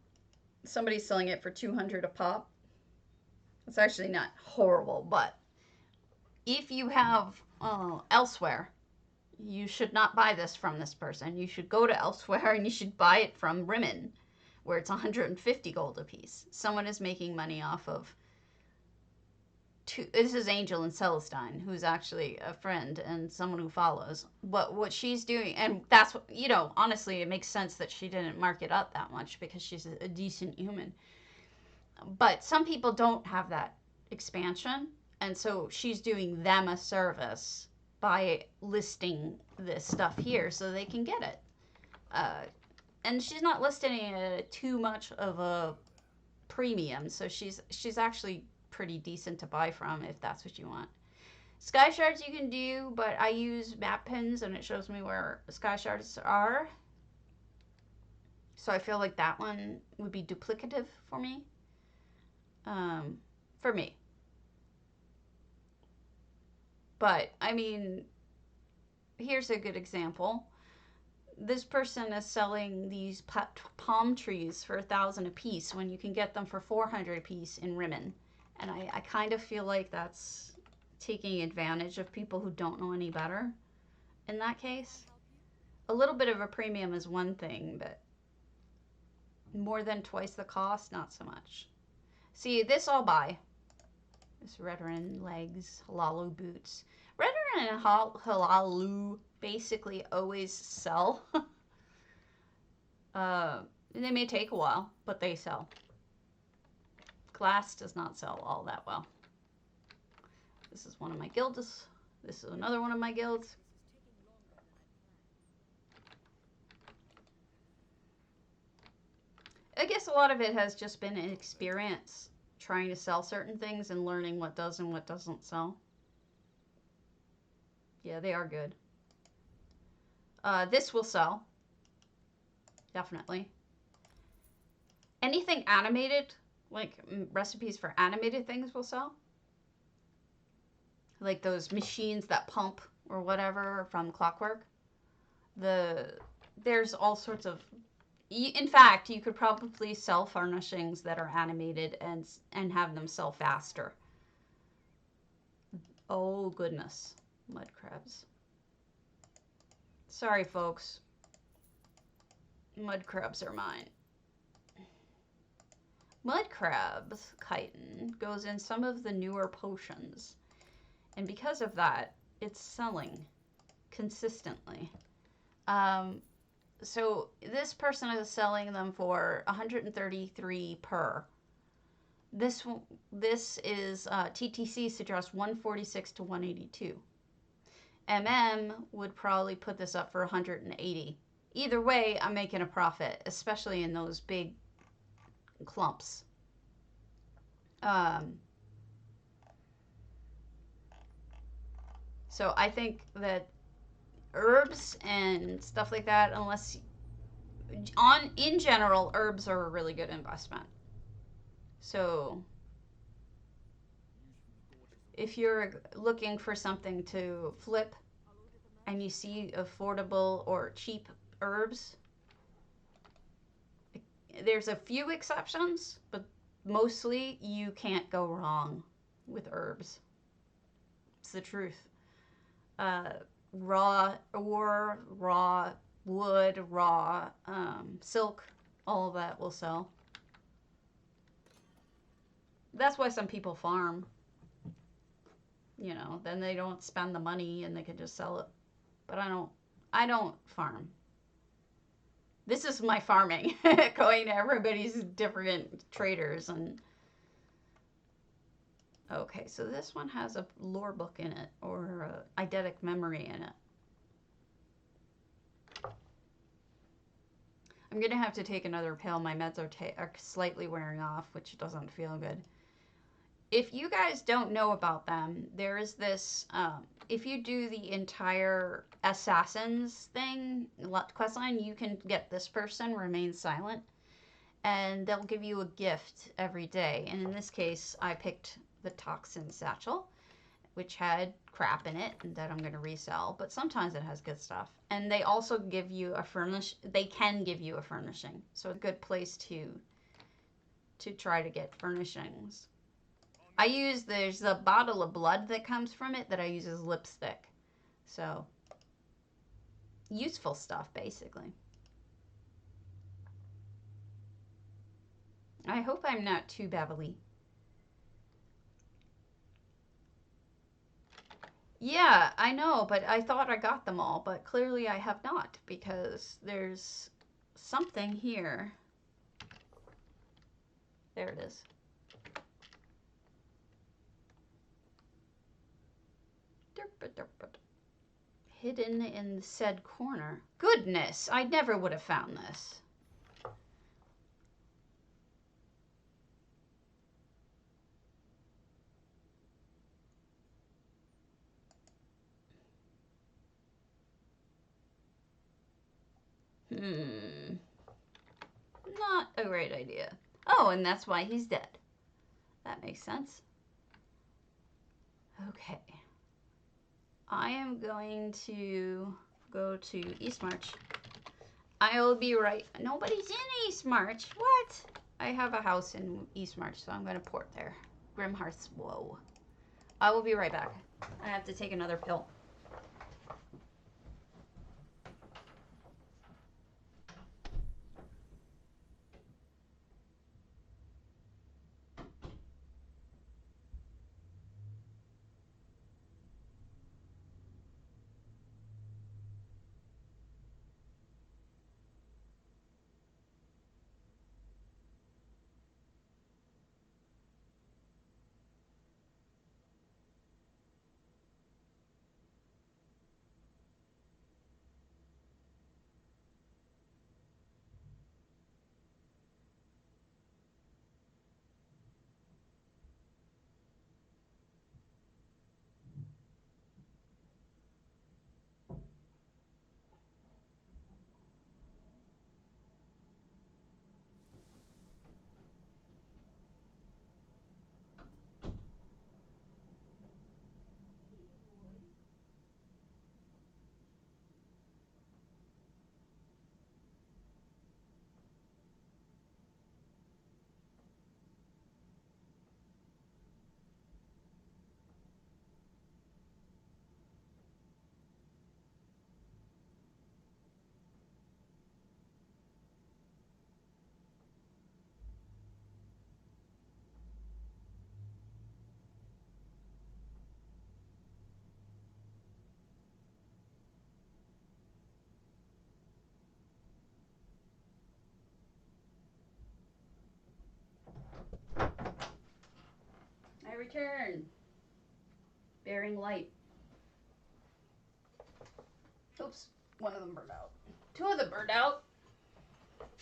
Somebody's selling it for 200 a pop. It's actually not horrible, but if you have elsewhere, you should not buy this from this person. You should go to elsewhere and you should buy it from Rimmon, where it's 150 gold a piece. Someone is making money off of this is Angel and Celestine, who's actually a friend and someone who follows. But what she's doing, and that's what, you know, honestly, it makes sense that she didn't mark it up that much because she's a decent human. But some people don't have that expansion, and so she's doing them a service by listing this stuff here so they can get it. And she's not listing it at too much of a premium, so she's actually pretty decent to buy from if that's what you want. Sky shards you can do, but I use map pins and it shows me where sky shards are. So I feel like that one would be duplicative for me. for me. But, I mean, here's a good example. This person is selling these palm trees for 1,000 a piece when you can get them for 400 a piece in Rimmon. And I kind of feel like that's taking advantage of people who don't know any better in that case. A little bit of a premium is one thing, but more than twice the cost, not so much. See, this I'll buy. This Redoran legs, Halalu boots. Redoran and Halalu basically always sell. They may take a while, but they sell. Glass does not sell all that well. This is one of my guilds. This is another one of my guilds. I guess a lot of it has just been an experience trying to sell certain things and learning what does and what doesn't sell. Yeah, they are good. This will sell. Definitely. Anything animated, like recipes for animated things will sell. Like those machines that pump or whatever from Clockwork. There's all sorts of... In fact, you could probably sell furnishings that are animated and have them sell faster. Oh, goodness. Mud crabs. Sorry, folks. Mud crabs are mine. Mud crabs chitin goes in some of the newer potions. And because of that, it's selling consistently. So this person is selling them for 133 per. This is TTC suggests 146 to 182. Would probably put this up for 180. Either way, I'm making a profit, especially in those big clumps. So I think that herbs and stuff like that, in general, herbs are a really good investment. So if you're looking for something to flip and you see affordable or cheap herbs, there's a few exceptions, but mostly you can't go wrong with herbs. It's the truth. Raw ore, raw wood, raw silk, all of that will sell. That's why some people farm. You know, then they don't spend the money and they can just sell it. But I don't farm. This is my farming, going to everybody's different traders. And okay, so this one has a lore book in it, or eidetic memory in it. I'm gonna have to take another pill. My meds are slightly wearing off, which doesn't feel good. If you guys don't know about them, there is this, if you do the entire Assassins thing, questline, you can get this person, Remain Silent, and they'll give you a gift every day. And in this case, I picked the Toxin Satchel, which had crap in it that I'm going to resell, but sometimes it has good stuff. And they also give you a they can give you a furnishing. So a good place to try to get furnishings. There's a bottle of blood that comes from it that I use as lipstick. So, useful stuff, basically. I hope I'm not too babbly. Yeah, I know, but I thought I got them all, but clearly I have not, because there's something here. There it is. Hidden in said corner. Goodness, I never would have found this. Not a great idea. Oh, and that's why he's dead. That makes sense. Okay. I am going to go to East March. I'll be right. Nobody's in East March. What? I have a house in East March, so I'm going to port there. Grimhearths. Whoa. I will be right back. I have to take another pill. I return. Bearing light. Oops. One of them burned out. Two of them burned out.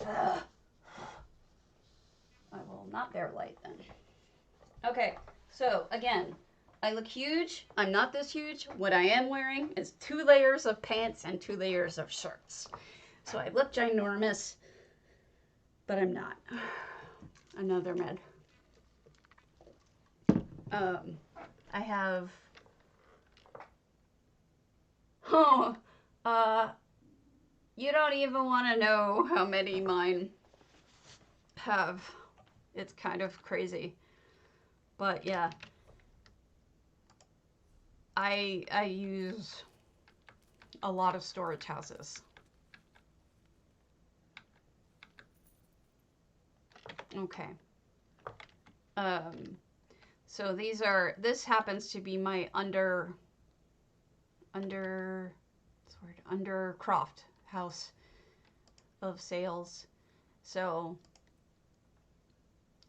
Ugh. I will not bear light then. Okay. So, again, I look huge. I'm not this huge. What I am wearing is 2 layers of pants and 2 layers of shirts. So I look ginormous, but I'm not. Another med. I have... Oh, you don't even want to know how many mine have. It's kind of crazy. But yeah, I use a lot of storage houses. Okay. So this happens to be my undercroft house of sales. So,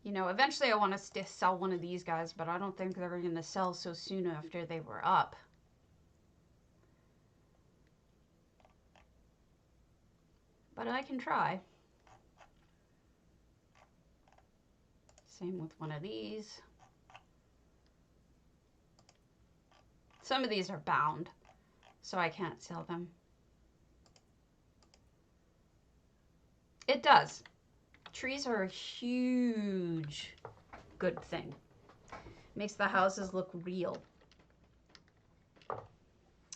you know, eventually I want to sell one of these guys, but I don't think they're going to sell so soon after they were up. But I can try. Same with one of these. Some of these are bound, so I can't sell them. It does. Trees are a huge good thing. Makes the houses look real.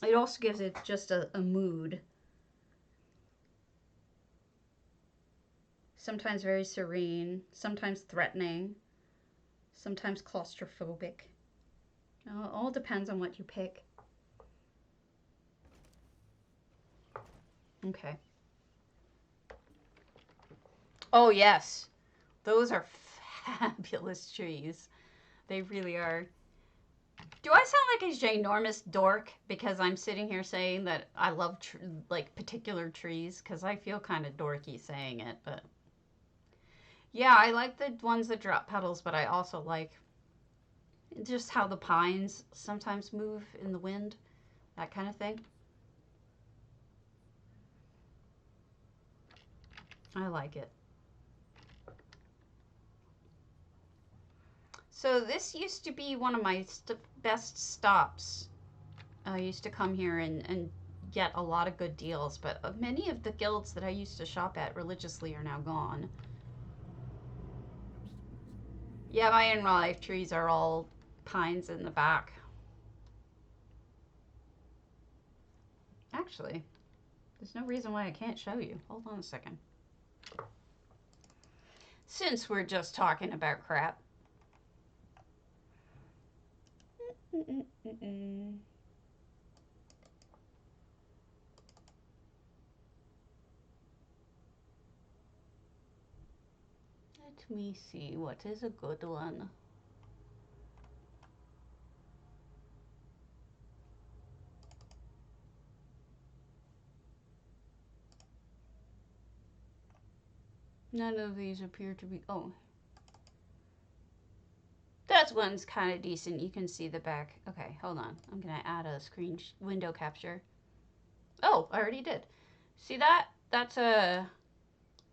It also gives it just a mood. Sometimes very serene, sometimes threatening, sometimes claustrophobic. It all depends on what you pick. Okay. Oh yes, those are fabulous trees. They really are. Do I sound like a ginormous dork because I'm sitting here saying that I love like particular trees? Because I feel kind of dorky saying it, but yeah, I like the ones that drop petals, but I also like just how the pines sometimes move in the wind, that kind of thing. I like it. So this used to be one of my best stops. I used to come here and get a lot of good deals, but many of the guilds that I used to shop at religiously are now gone. Yeah, my in real life trees are all pines in the back. Actually, there's no reason why I can't show you. Hold on a second. Since we're just talking about crap. Let me see what is a good one. None of these appear to be. Oh, that one's kind of decent. You can see the back. Okay, hold on. I'm gonna add a screen window capture. Oh, I already did. See that? That's a.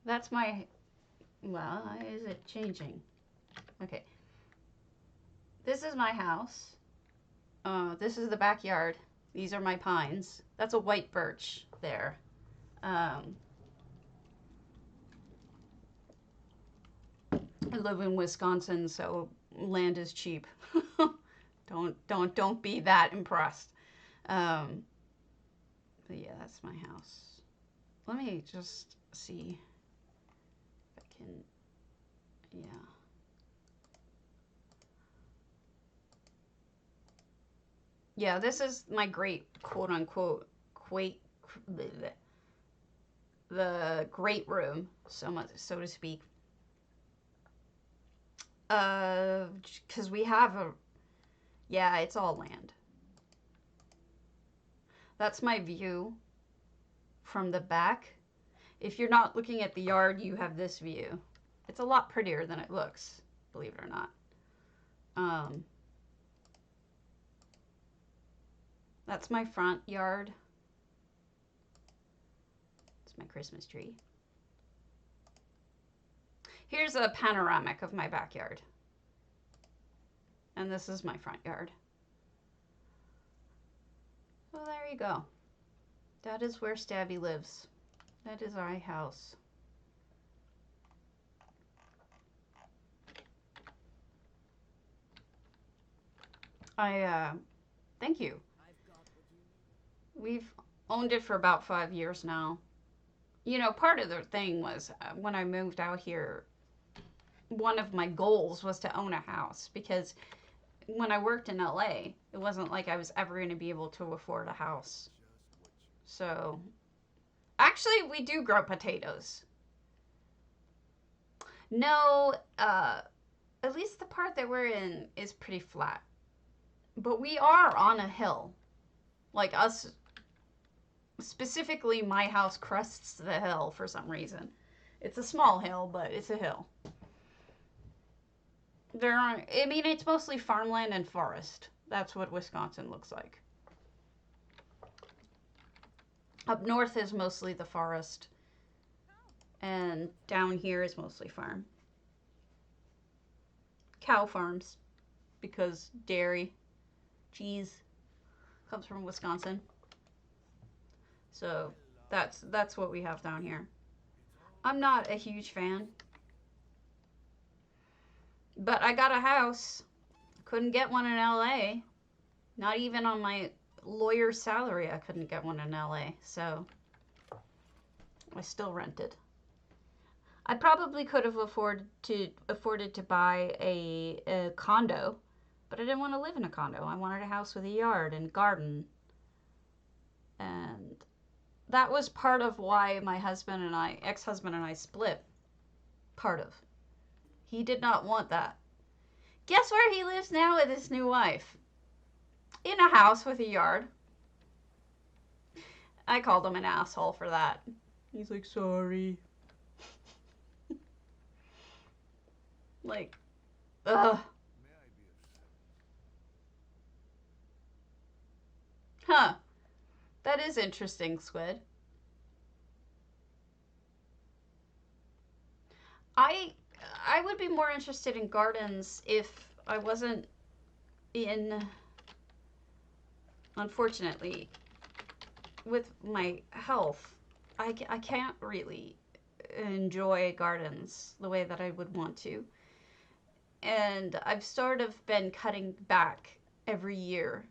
That's my. Well, is it changing? Okay. This is my house. This is the backyard. These are my pines. That's a white birch there. Um, I live in Wisconsin, so land is cheap. Don't be that impressed. Um, but yeah, that's my house. Let me just see if I can. Yeah. Yeah, this is my great quote unquote quake the great room, so to speak. Because we have a yeah, it's all land. That's my view from the back. If you're not looking at the yard, you have this view. It's a lot prettier than it looks, believe it or not. Um, that's my front yard. It's my Christmas tree. Here's a panoramic of my backyard. And this is my front yard. Well, there you go. That is where Stabby lives. That is our house. Thank you. We've owned it for about 5 years now. You know, part of the thing was when I moved out here, one of my goals was to own a house because when I worked in LA, it wasn't like I was ever going to be able to afford a house. So, actually, we do grow potatoes. No, at least the part that we're in is pretty flat. But we are on a hill. Like us, specifically, my house crests the hill for some reason. It's a small hill, but it's a hill. There are, I mean, it's mostly farmland and forest. That's what Wisconsin looks like. Up north is mostly the forest, and down here is mostly farm. Cow farms, because dairy, cheese comes from Wisconsin. So that's what we have down here. I'm not a huge fan, but I got a house. Couldn't get one in LA. Not even on my lawyer salary, I couldn't get one in LA. So I still rented. I probably could have afforded to buy a condo, but I didn't want to live in a condo. I wanted a house with a yard and garden. And that was part of why my ex-husband and I split. Part of. He did not want that. Guess where he lives now with his new wife? In a house with a yard. I called him an asshole for that. He's like, sorry. Like, ugh. Huh. That is interesting, Squid. I I would be more interested in gardens if I wasn't in, unfortunately, with my health. I can't really enjoy gardens the way that I would want to. And I've sort of been cutting back every year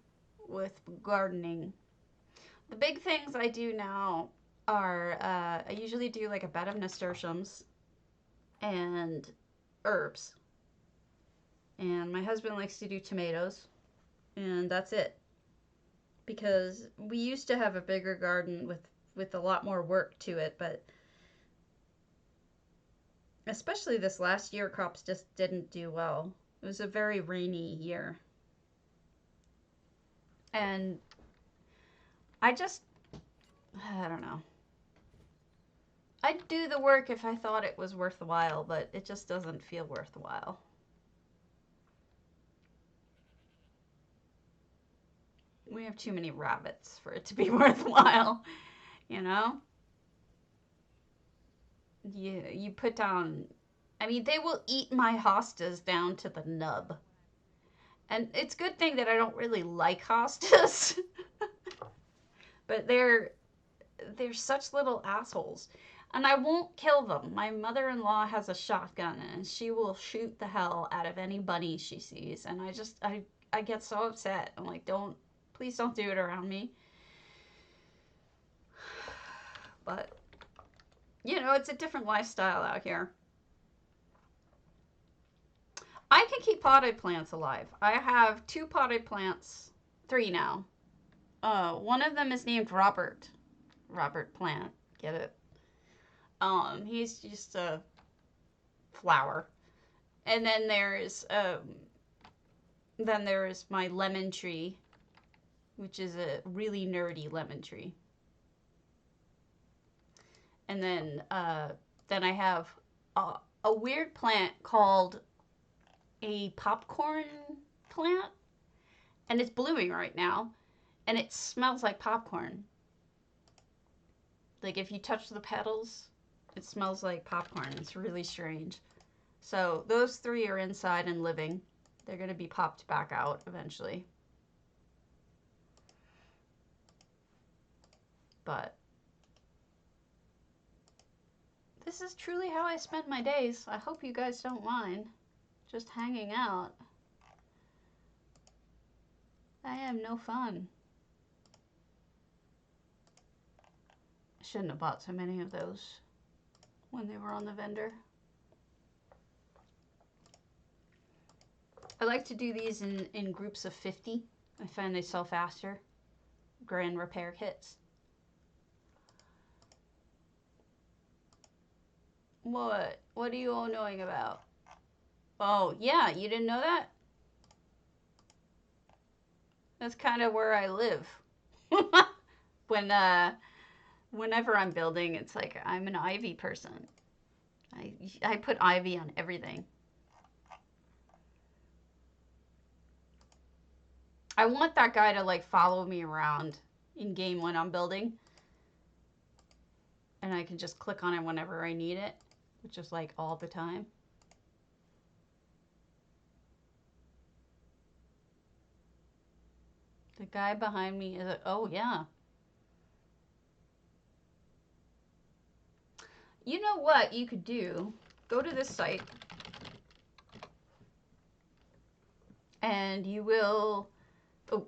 with gardening. The big things I do now are I usually do like a bed of nasturtiums and herbs. And my husband likes to do tomatoes, and that's it. Because we used to have a bigger garden with a lot more work to it, but especially this last year, crops just didn't do well. It was a very rainy year. And I just, I don't know. I'd do the work if I thought it was worthwhile, but it just doesn't feel worthwhile. We have too many rabbits for it to be worthwhile, you know? You put down, I mean, they will eat my hostas down to the nub. And it's a good thing that I don't really like hostas, but they're such little assholes. And I won't kill them. My mother-in-law has a shotgun and she will shoot the hell out of any bunny she sees. And I get so upset. I'm like, please don't do it around me. But, it's a different lifestyle out here. I can keep potted plants alive. I have 2 potted plants, 3 now. One of them is named Robert. Robert Plant. Get it? He's just a flower. And then there is my lemon tree, which is a really nerdy lemon tree. And then I have a weird plant called a popcorn plant, and it's blooming right now, and it smells like popcorn. Like if you touch the petals, it smells like popcorn. It's really strange. So those 3 are inside and living. They're going to be popped back out eventually. But this is truly how I spend my days. I hope you guys don't mind. Just hanging out. I have no fun. I shouldn't have bought so many of those when they were on the vendor. I like to do these in groups of 50. I find they sell faster. Grand repair kits. What? What are you all knowing about? Oh, yeah, you didn't know that? That's kind of where I live. Whenever I'm building, it's like I'm an ivy person. I put ivy on everything. I want that guy to like follow me around in game when I'm building. And I can just click on it whenever I need it, which is like all the time. The guy behind me is oh yeah. You know what you could do? Go to this site and you will, oh.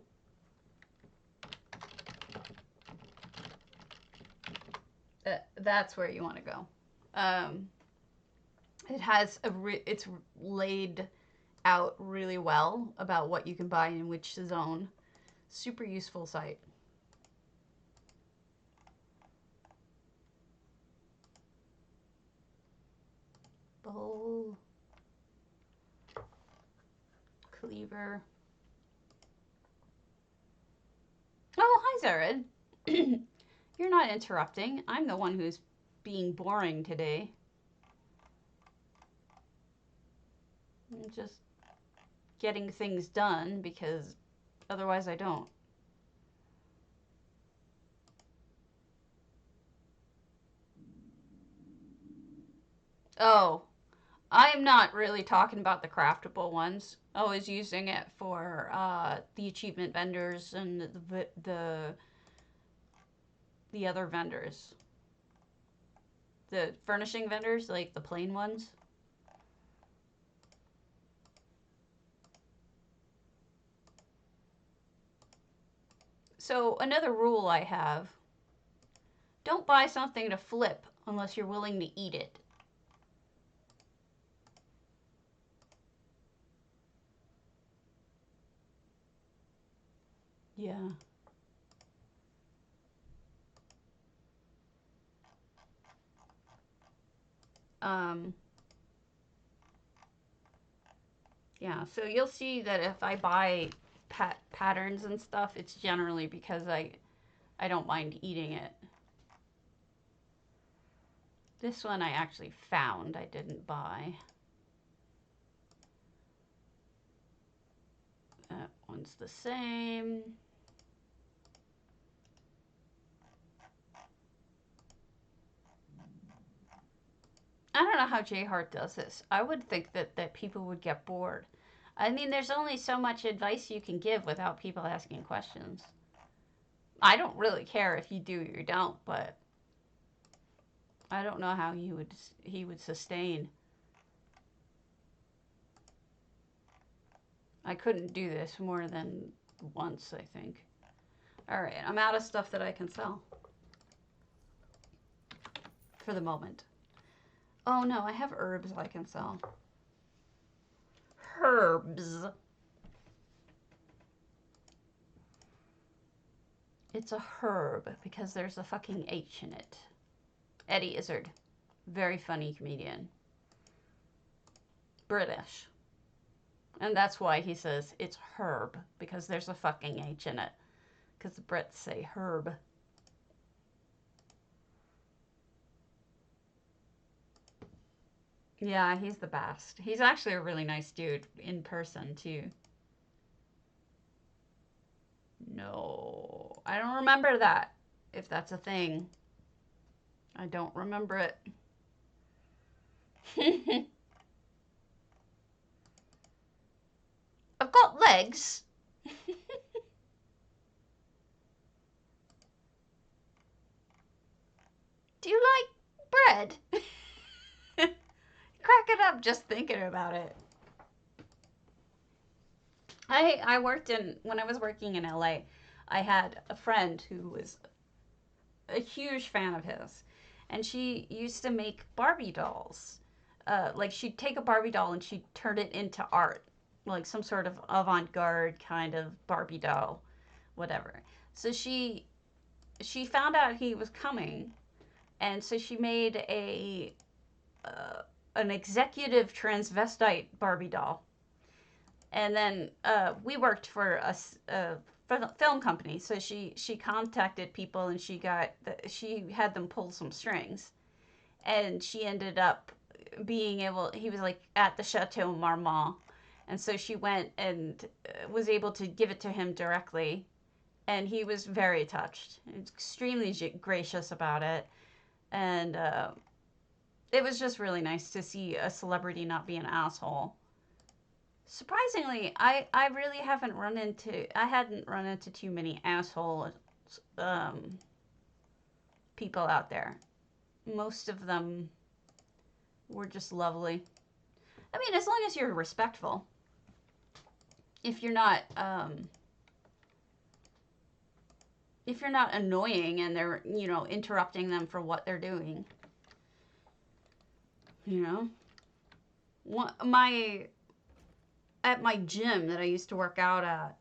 That's where you want to go. It has it's laid out really well about what you can buy in which zone. Super useful site. Bowl. Cleaver. Oh, hi, Zared. You're not interrupting. I'm the one who's being boring today. I'm just getting things done because otherwise I don't. Oh, I'm not really talking about the craftable ones. I was using it for the achievement vendors and the other vendors. The furnishing vendors, like the plain ones. So another rule I have, don't buy something to flip unless you're willing to eat it. Yeah. Um, yeah, so you'll see that if I buy patterns and stuff, it's generally because I don't mind eating it. This one I actually found, I didn't buy. That one's the same. I don't know how J Hart does this. I would think that people would get bored. I mean, there's only so much advice you can give without people asking questions. I don't really care if you do or you don't, but I don't know how he would sustain. I couldn't do this more than once, I think. All right, I'm out of stuff that I can sell for the moment. Oh no, I have herbs I can sell. Herbs. It's a herb because there's a fucking H in it. Eddie Izzard. Very funny comedian. British. And that's why he says it's herb, because there's a fucking H in it. Because the Brits say herb. Yeah, he's the best. He's actually a really nice dude in person, too. No, I don't remember that, if that's a thing. I don't remember it. I've got legs. Do you like bread? Crack it up just thinking about it. I worked when I was working in LA, I had a friend who was a huge fan of his, and she used to make Barbie dolls. Like she'd take a Barbie doll and she'd turn it into art, like some sort of avant-garde kind of Barbie doll, whatever. So she found out he was coming, and so she made an executive transvestite Barbie doll. And then we worked for a film company, so she contacted people and she had them pull some strings, and she ended up being able. He was like at the Chateau Marmont, and so she went and was able to give it to him directly, and he was very touched, extremely gracious about it, and it was just really nice to see a celebrity not be an asshole. Surprisingly, I really I hadn't run into too many asshole um, people out there. Most of them were just lovely. I mean, as long as you're respectful. If you're not if you're not annoying and they're, interrupting them for what they're doing, you know. My At my gym that I used to work out at,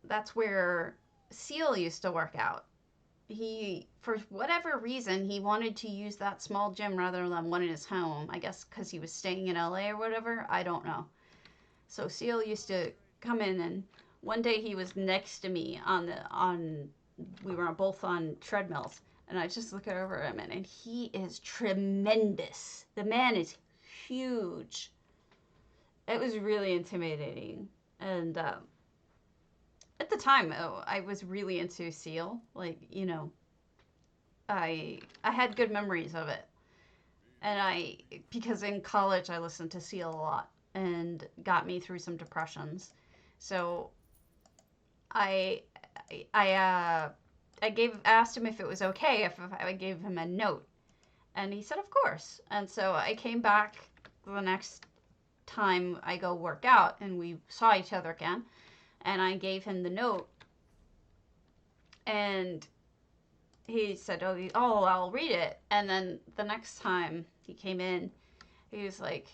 that's where Seal used to work out. He, for whatever reason, he wanted to use that small gym rather than one in his home. I guess because he was staying in LA or whatever. I don't know. So Seal used to come in, and one day he was next to me we were both on treadmills, and I just look over him, and he is tremendous. The man is huge. It was really intimidating, and at the time, I was really into Seal. Like, I had good memories of it, and because in college I listened to Seal a lot, and got me through some depressions. So I I asked him if it was okay if I gave him a note, and he said of course. And so I came back the next time I go work out, and we saw each other again, and I gave him the note, And he said, oh, I'll read it. And then the next time he came in, he was like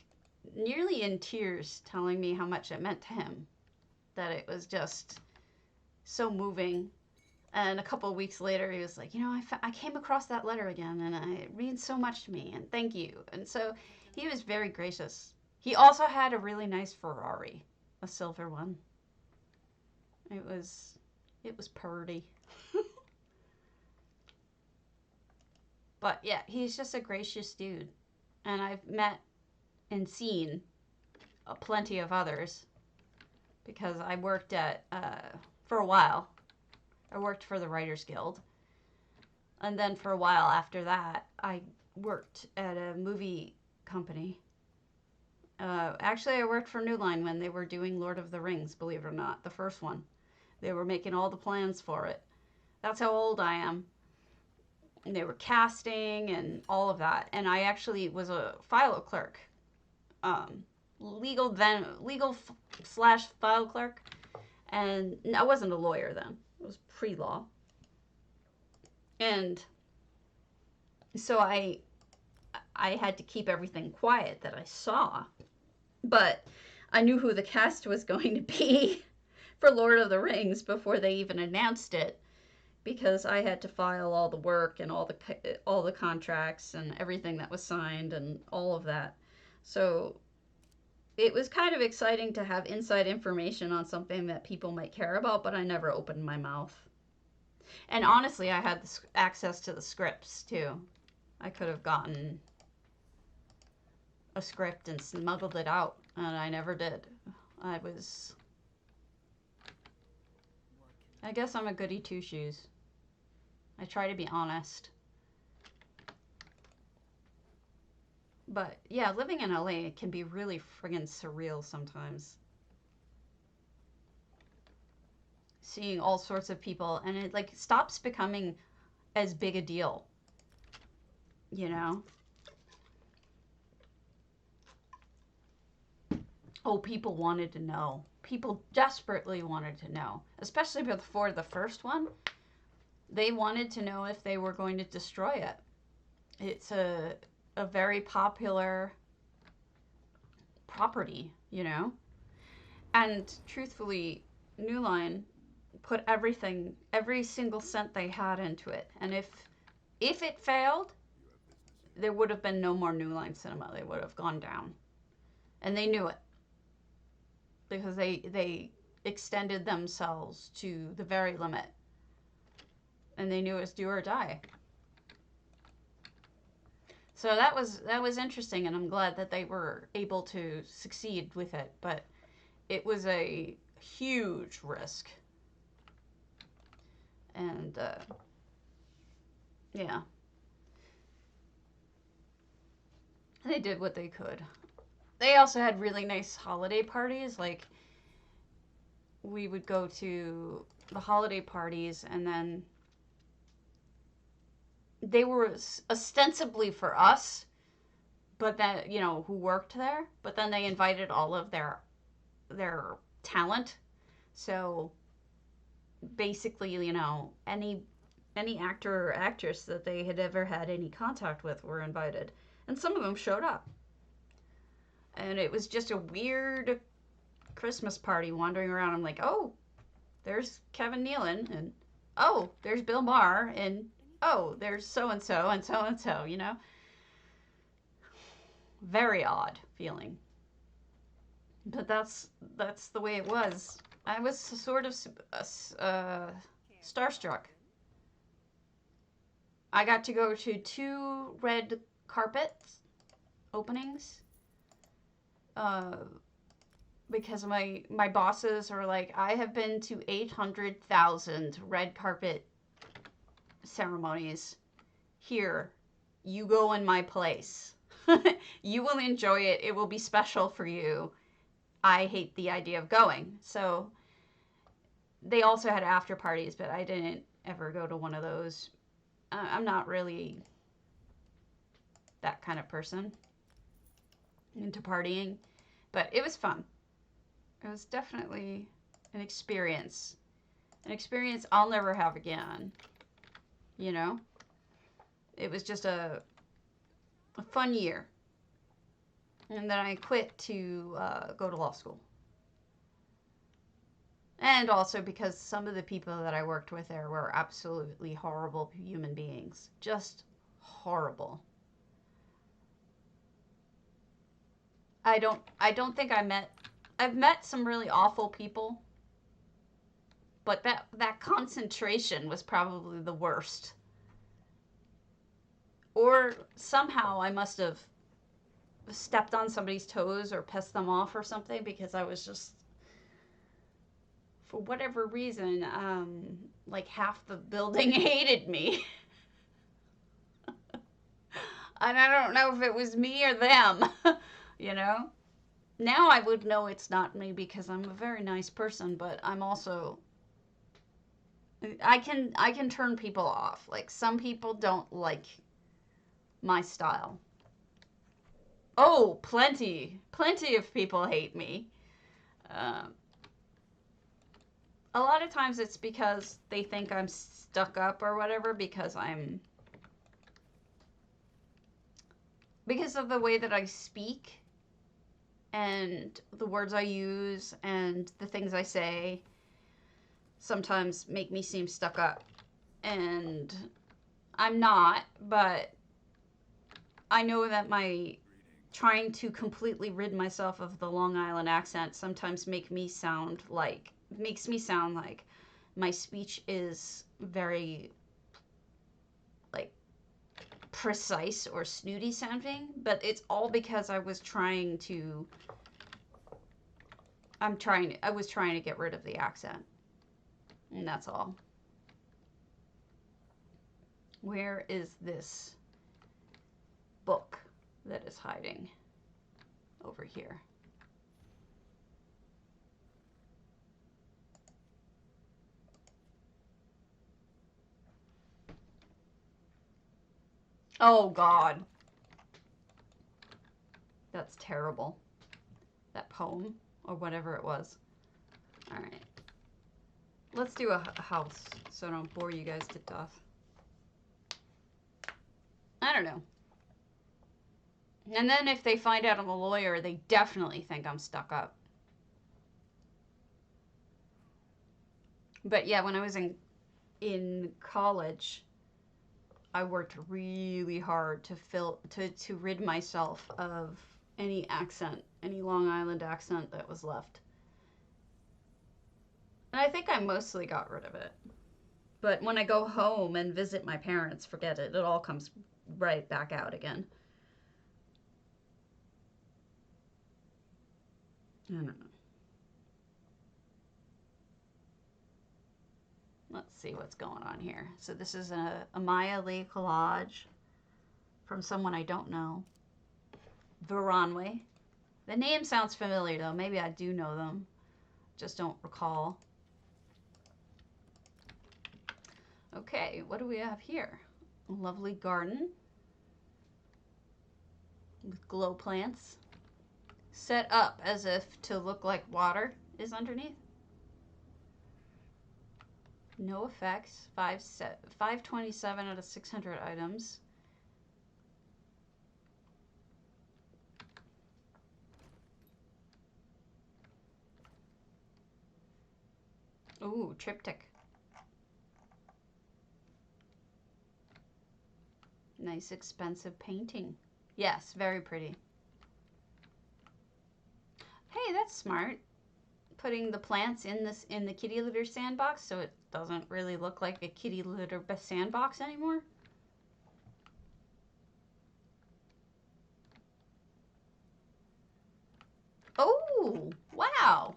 nearly in tears telling me how much it meant to him, that it was just so moving. And a couple of weeks later, he was like, I came across that letter again, and it means so much to me, and thank you. And so he was very gracious. He also had a really nice Ferrari, a silver one. It was purty. But yeah, he's just a gracious dude. And I've met and seen plenty of others because I worked for a while, I worked for the Writers Guild. And then for a while after that, I worked at a movie company. Actually, I worked for New Line when they were doing Lord of the Rings, believe it or not, the first one. They were making all the plans for it. That's how old I am. And they were casting and all of that. And I actually was a file clerk. Legal slash file clerk. And I wasn't a lawyer then. It was pre-law. And so I had to keep everything quiet that I saw. But I knew who the cast was going to be for Lord of the Rings before they even announced it, because I had to file all the work and all the contracts and everything that was signed and all of that. So it was kind of exciting to have inside information on something that people might care about, but I never opened my mouth. And honestly, I had access to the scripts too. I could have gotten a script and smuggled it out, and I never did. I guess I'm a goody two-shoes. I try to be honest. But yeah, living in LA can be really friggin' surreal sometimes. Seeing all sorts of people, and it like stops becoming as big a deal. You know? Oh, people wanted to know. People desperately wanted to know. Especially before the first one. They wanted to know if they were going to destroy it. It's a very popular property, you know? And truthfully, New Line put every single cent they had into it. And if it failed, there would have been no more New Line Cinema. They would have gone down. And they knew it. Because they extended themselves to the very limit. And they knew it was do or die. So that was interesting, and I'm glad that they were able to succeed with it. But it was a huge risk. And yeah. They did what they could. They also had really nice holiday parties. Like, we would go to the holiday parties, and then they were ostensibly for us, but that, who worked there. But then they invited all of their talent. So basically, any actor or actress that they had ever had any contact with were invited. And some of them showed up. And it was just a weird Christmas party wandering around. I'm like, oh, there's Kevin Nealon, and oh, there's Bill Maher, and oh, there's so-and-so and so-and-so, Very odd feeling. But that's the way it was. I was sort of starstruck. I got to go to 2 red carpet openings. Because my bosses are like, I have been to 800,000 red carpet ceremonies. Here, you go in my place. You will enjoy it. It will be special for you. I hate the idea of going. So they also had after parties, but I didn't ever go to one of those. I'm not really that kind of person into partying, but it was fun. It was definitely an experience. An experience I'll never have again, you know? It was just a fun year. And then I quit to go to law school. And also because some of the people that I worked with there were absolutely horrible human beings. Just horrible. I don't think I've met some really awful people, but that concentration was probably the worst. Or somehow I must have stepped on somebody's toes or pissed them off or something because I was just, for whatever reason, like half the building hated me. And I don't know if it was me or them, you know? Now I would know it's not me because I'm a very nice person, but I'm also, I can turn people off. Like some people don't like my style. Oh, plenty of people hate me. Um, a lot of times it's because they think I'm stuck up or whatever because of the way that I speak and the words I use and the things I say sometimes make me seem stuck up. And I'm not, but I know that my trying to completely rid myself of the Long Island accent sometimes makes me sound like my speech is very like precise or snooty sounding, but it's all because I was trying to get rid of the accent. And that's all. Where is this book that is hiding? Over here. Oh God. That's terrible. That poem or whatever it was. All right. Let's do a house so I don't bore you guys to death. I don't know. And then if they find out I'm a lawyer, they definitely think I'm stuck up. But yeah, when I was in college, I worked really hard to rid myself of any accent, any Long Island accent that was left. And I think I mostly got rid of it. But when I go home and visit my parents, forget it. It all comes right back out again. I don't know. Let's see what's going on here. So this is a Maya Lee collage from someone I don't know. Veronway. The name sounds familiar though. Maybe I do know them. Just don't recall. Okay, what do we have here? A lovely garden with glow plants set up as if to look like water is underneath. No effects. 527 out of 600 items. Ooh, triptych. Nice expensive painting. Yes, very pretty. Hey, that's smart. Putting the plants in the kitty litter sandbox so it doesn't really look like a kitty litter sandbox anymore. Oh, wow.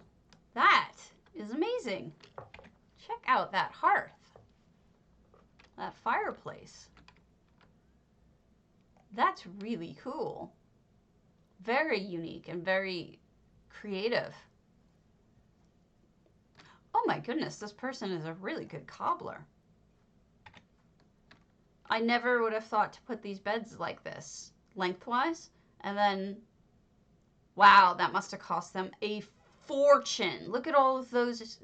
That is amazing. Check out that hearth. That fireplace. That's really cool. Very unique and very creative. Oh my goodness, this person is a really good cobbler. I never would have thought to put these beds like this, lengthwise. And then, wow, that must have cost them a fortune. Look at all of those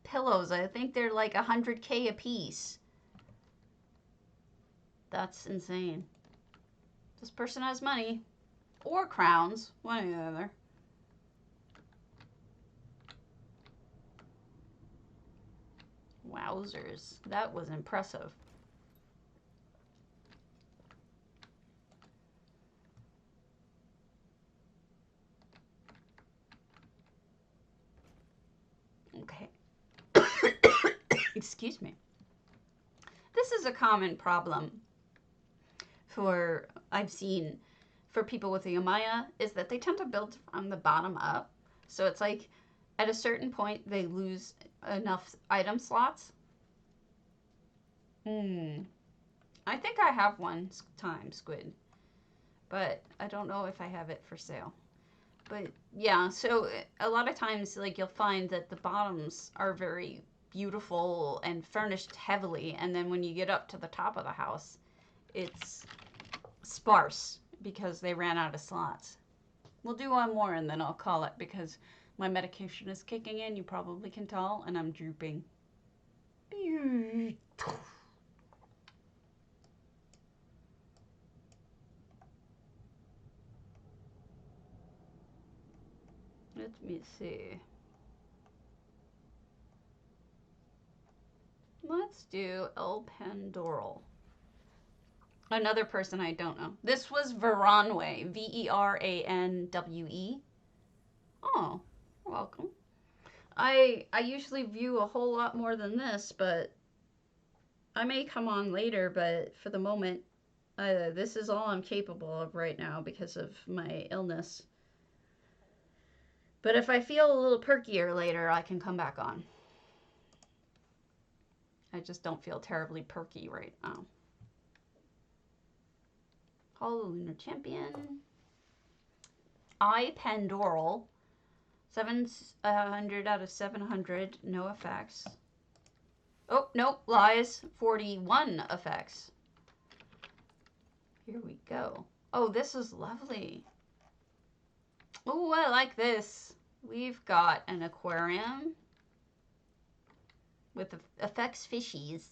pillows. I think they're like 100K a piece. That's insane. This person has money. Or crowns. One or the other. Wowzers. That was impressive. Okay. Excuse me. This is a common problem I've seen for people with the Amaya, is that they tend to build from the bottom up. So it's like at a certain point they lose enough item slots. I think I have one time, Squid, but I don't know if I have it for sale. But yeah, so a lot of times, like, you'll find that the bottoms are very beautiful and furnished heavily, and then when you get up to the top of the house, it's sparse because they ran out of slots. We'll do one more and then I'll call it because my medication is kicking in, you probably can tell, and I'm drooping. Let me see. Let's do El Pandoral. Another person I don't know. This was Veranwe. Veranwe. Oh, you're welcome. I usually view a whole lot more than this, but I may come on later, but for the moment, this is all I'm capable of right now because of my illness. But if I feel a little perkier later, I can come back on. I just don't feel terribly perky right now. Hollow Lunar Champion. Pandoral. 700 out of 700. No effects. Oh, nope. Lies. 41 effects. Here we go. Oh, this is lovely. Oh, I like this. We've got an aquarium with effects fishies.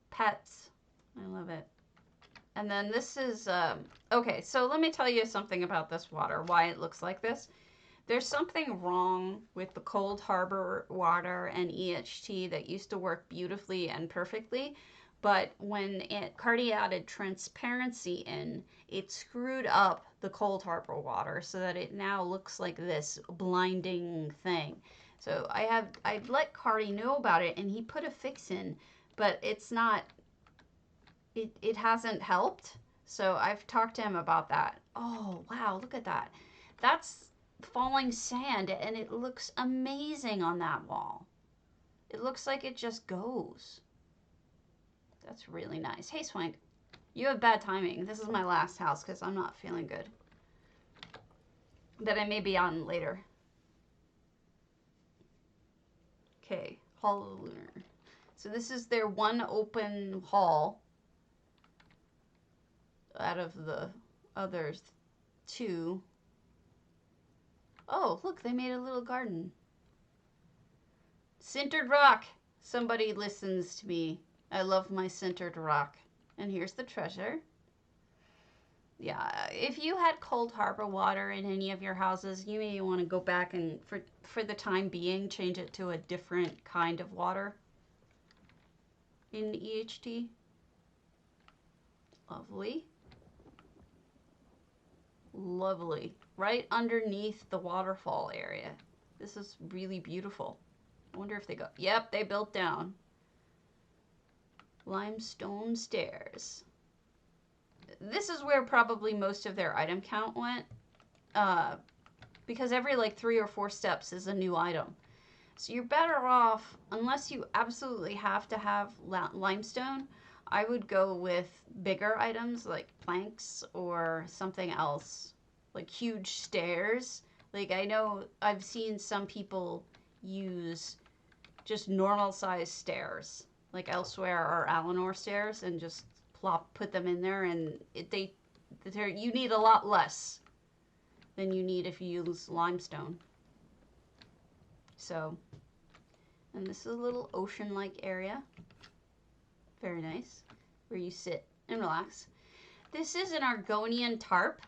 Pets. I love it. And then this is, okay, so let me tell you something about this water, why it looks like this. There's something wrong with the Cold Harbor water and EHT that used to work beautifully and perfectly, but when Cardi added transparency in, it screwed up the Cold Harbor water so that it now looks like this blinding thing. So I'd let Cardi know about it, and he put a fix in, but it's not, it hasn't helped. So I've talked to him about that. Oh, wow, look at that. That's falling sand, and it looks amazing on that wall. It looks like it just goes. That's really nice. Hey, Swank, you have bad timing. This is my last house because I'm not feeling good. That I may be on later. Okay, Hollow Lunar. So this is their one open hall out of the others two. Oh, look, they made a little garden. Sintered rock. Somebody listens to me. I love my sintered rock. And here's the treasure. Yeah, if you had Cold Harbor water in any of your houses, you may want to go back and, for the time being, change it to a different kind of water in EHT. Lovely. Lovely. Right underneath the waterfall area. This is really beautiful. I wonder if they go... Yep, they built down. Limestone stairs. This is where probably most of their item count went. Because every like 3 or 4 steps is a new item. So you're better off, unless you absolutely have to have limestone, I would go with bigger items like planks or something else, like huge stairs. Like I know I've seen some people use just normal size stairs, like Elsewhere or Alinor stairs, and just put them in there, and you need a lot less than you need if you use limestone. So, and this is a little ocean-like area. Very nice. Where you sit and relax. This is an Argonian tarp,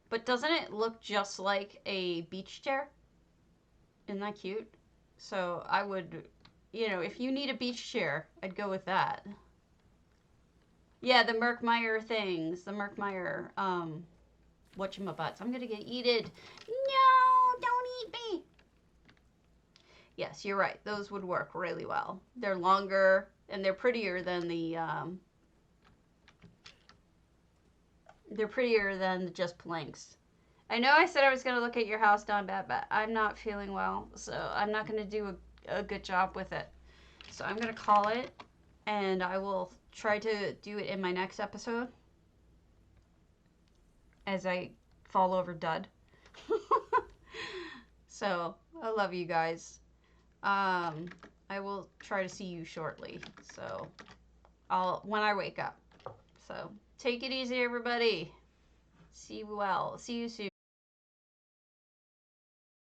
but doesn't it look just like a beach chair? Isn't that cute? So I would, you know, if you need a beach chair, I'd go with that. Yeah, the Murkmire things. The Murkmire, whatchamabutts. I'm gonna get eated. No, don't eat me. Yes, you're right. Those would work really well. They're longer and they're prettier than the, they're prettier than just planks. I know I said I was going to look at your house, Don Bat, but I'm not feeling well, so I'm not going to do a good job with it. So I'm going to call it, and I will try to do it in my next episode as I fall over dud. So, I love you guys. I will try to see you shortly, so when I wake up. So, take it easy, everybody. See you soon.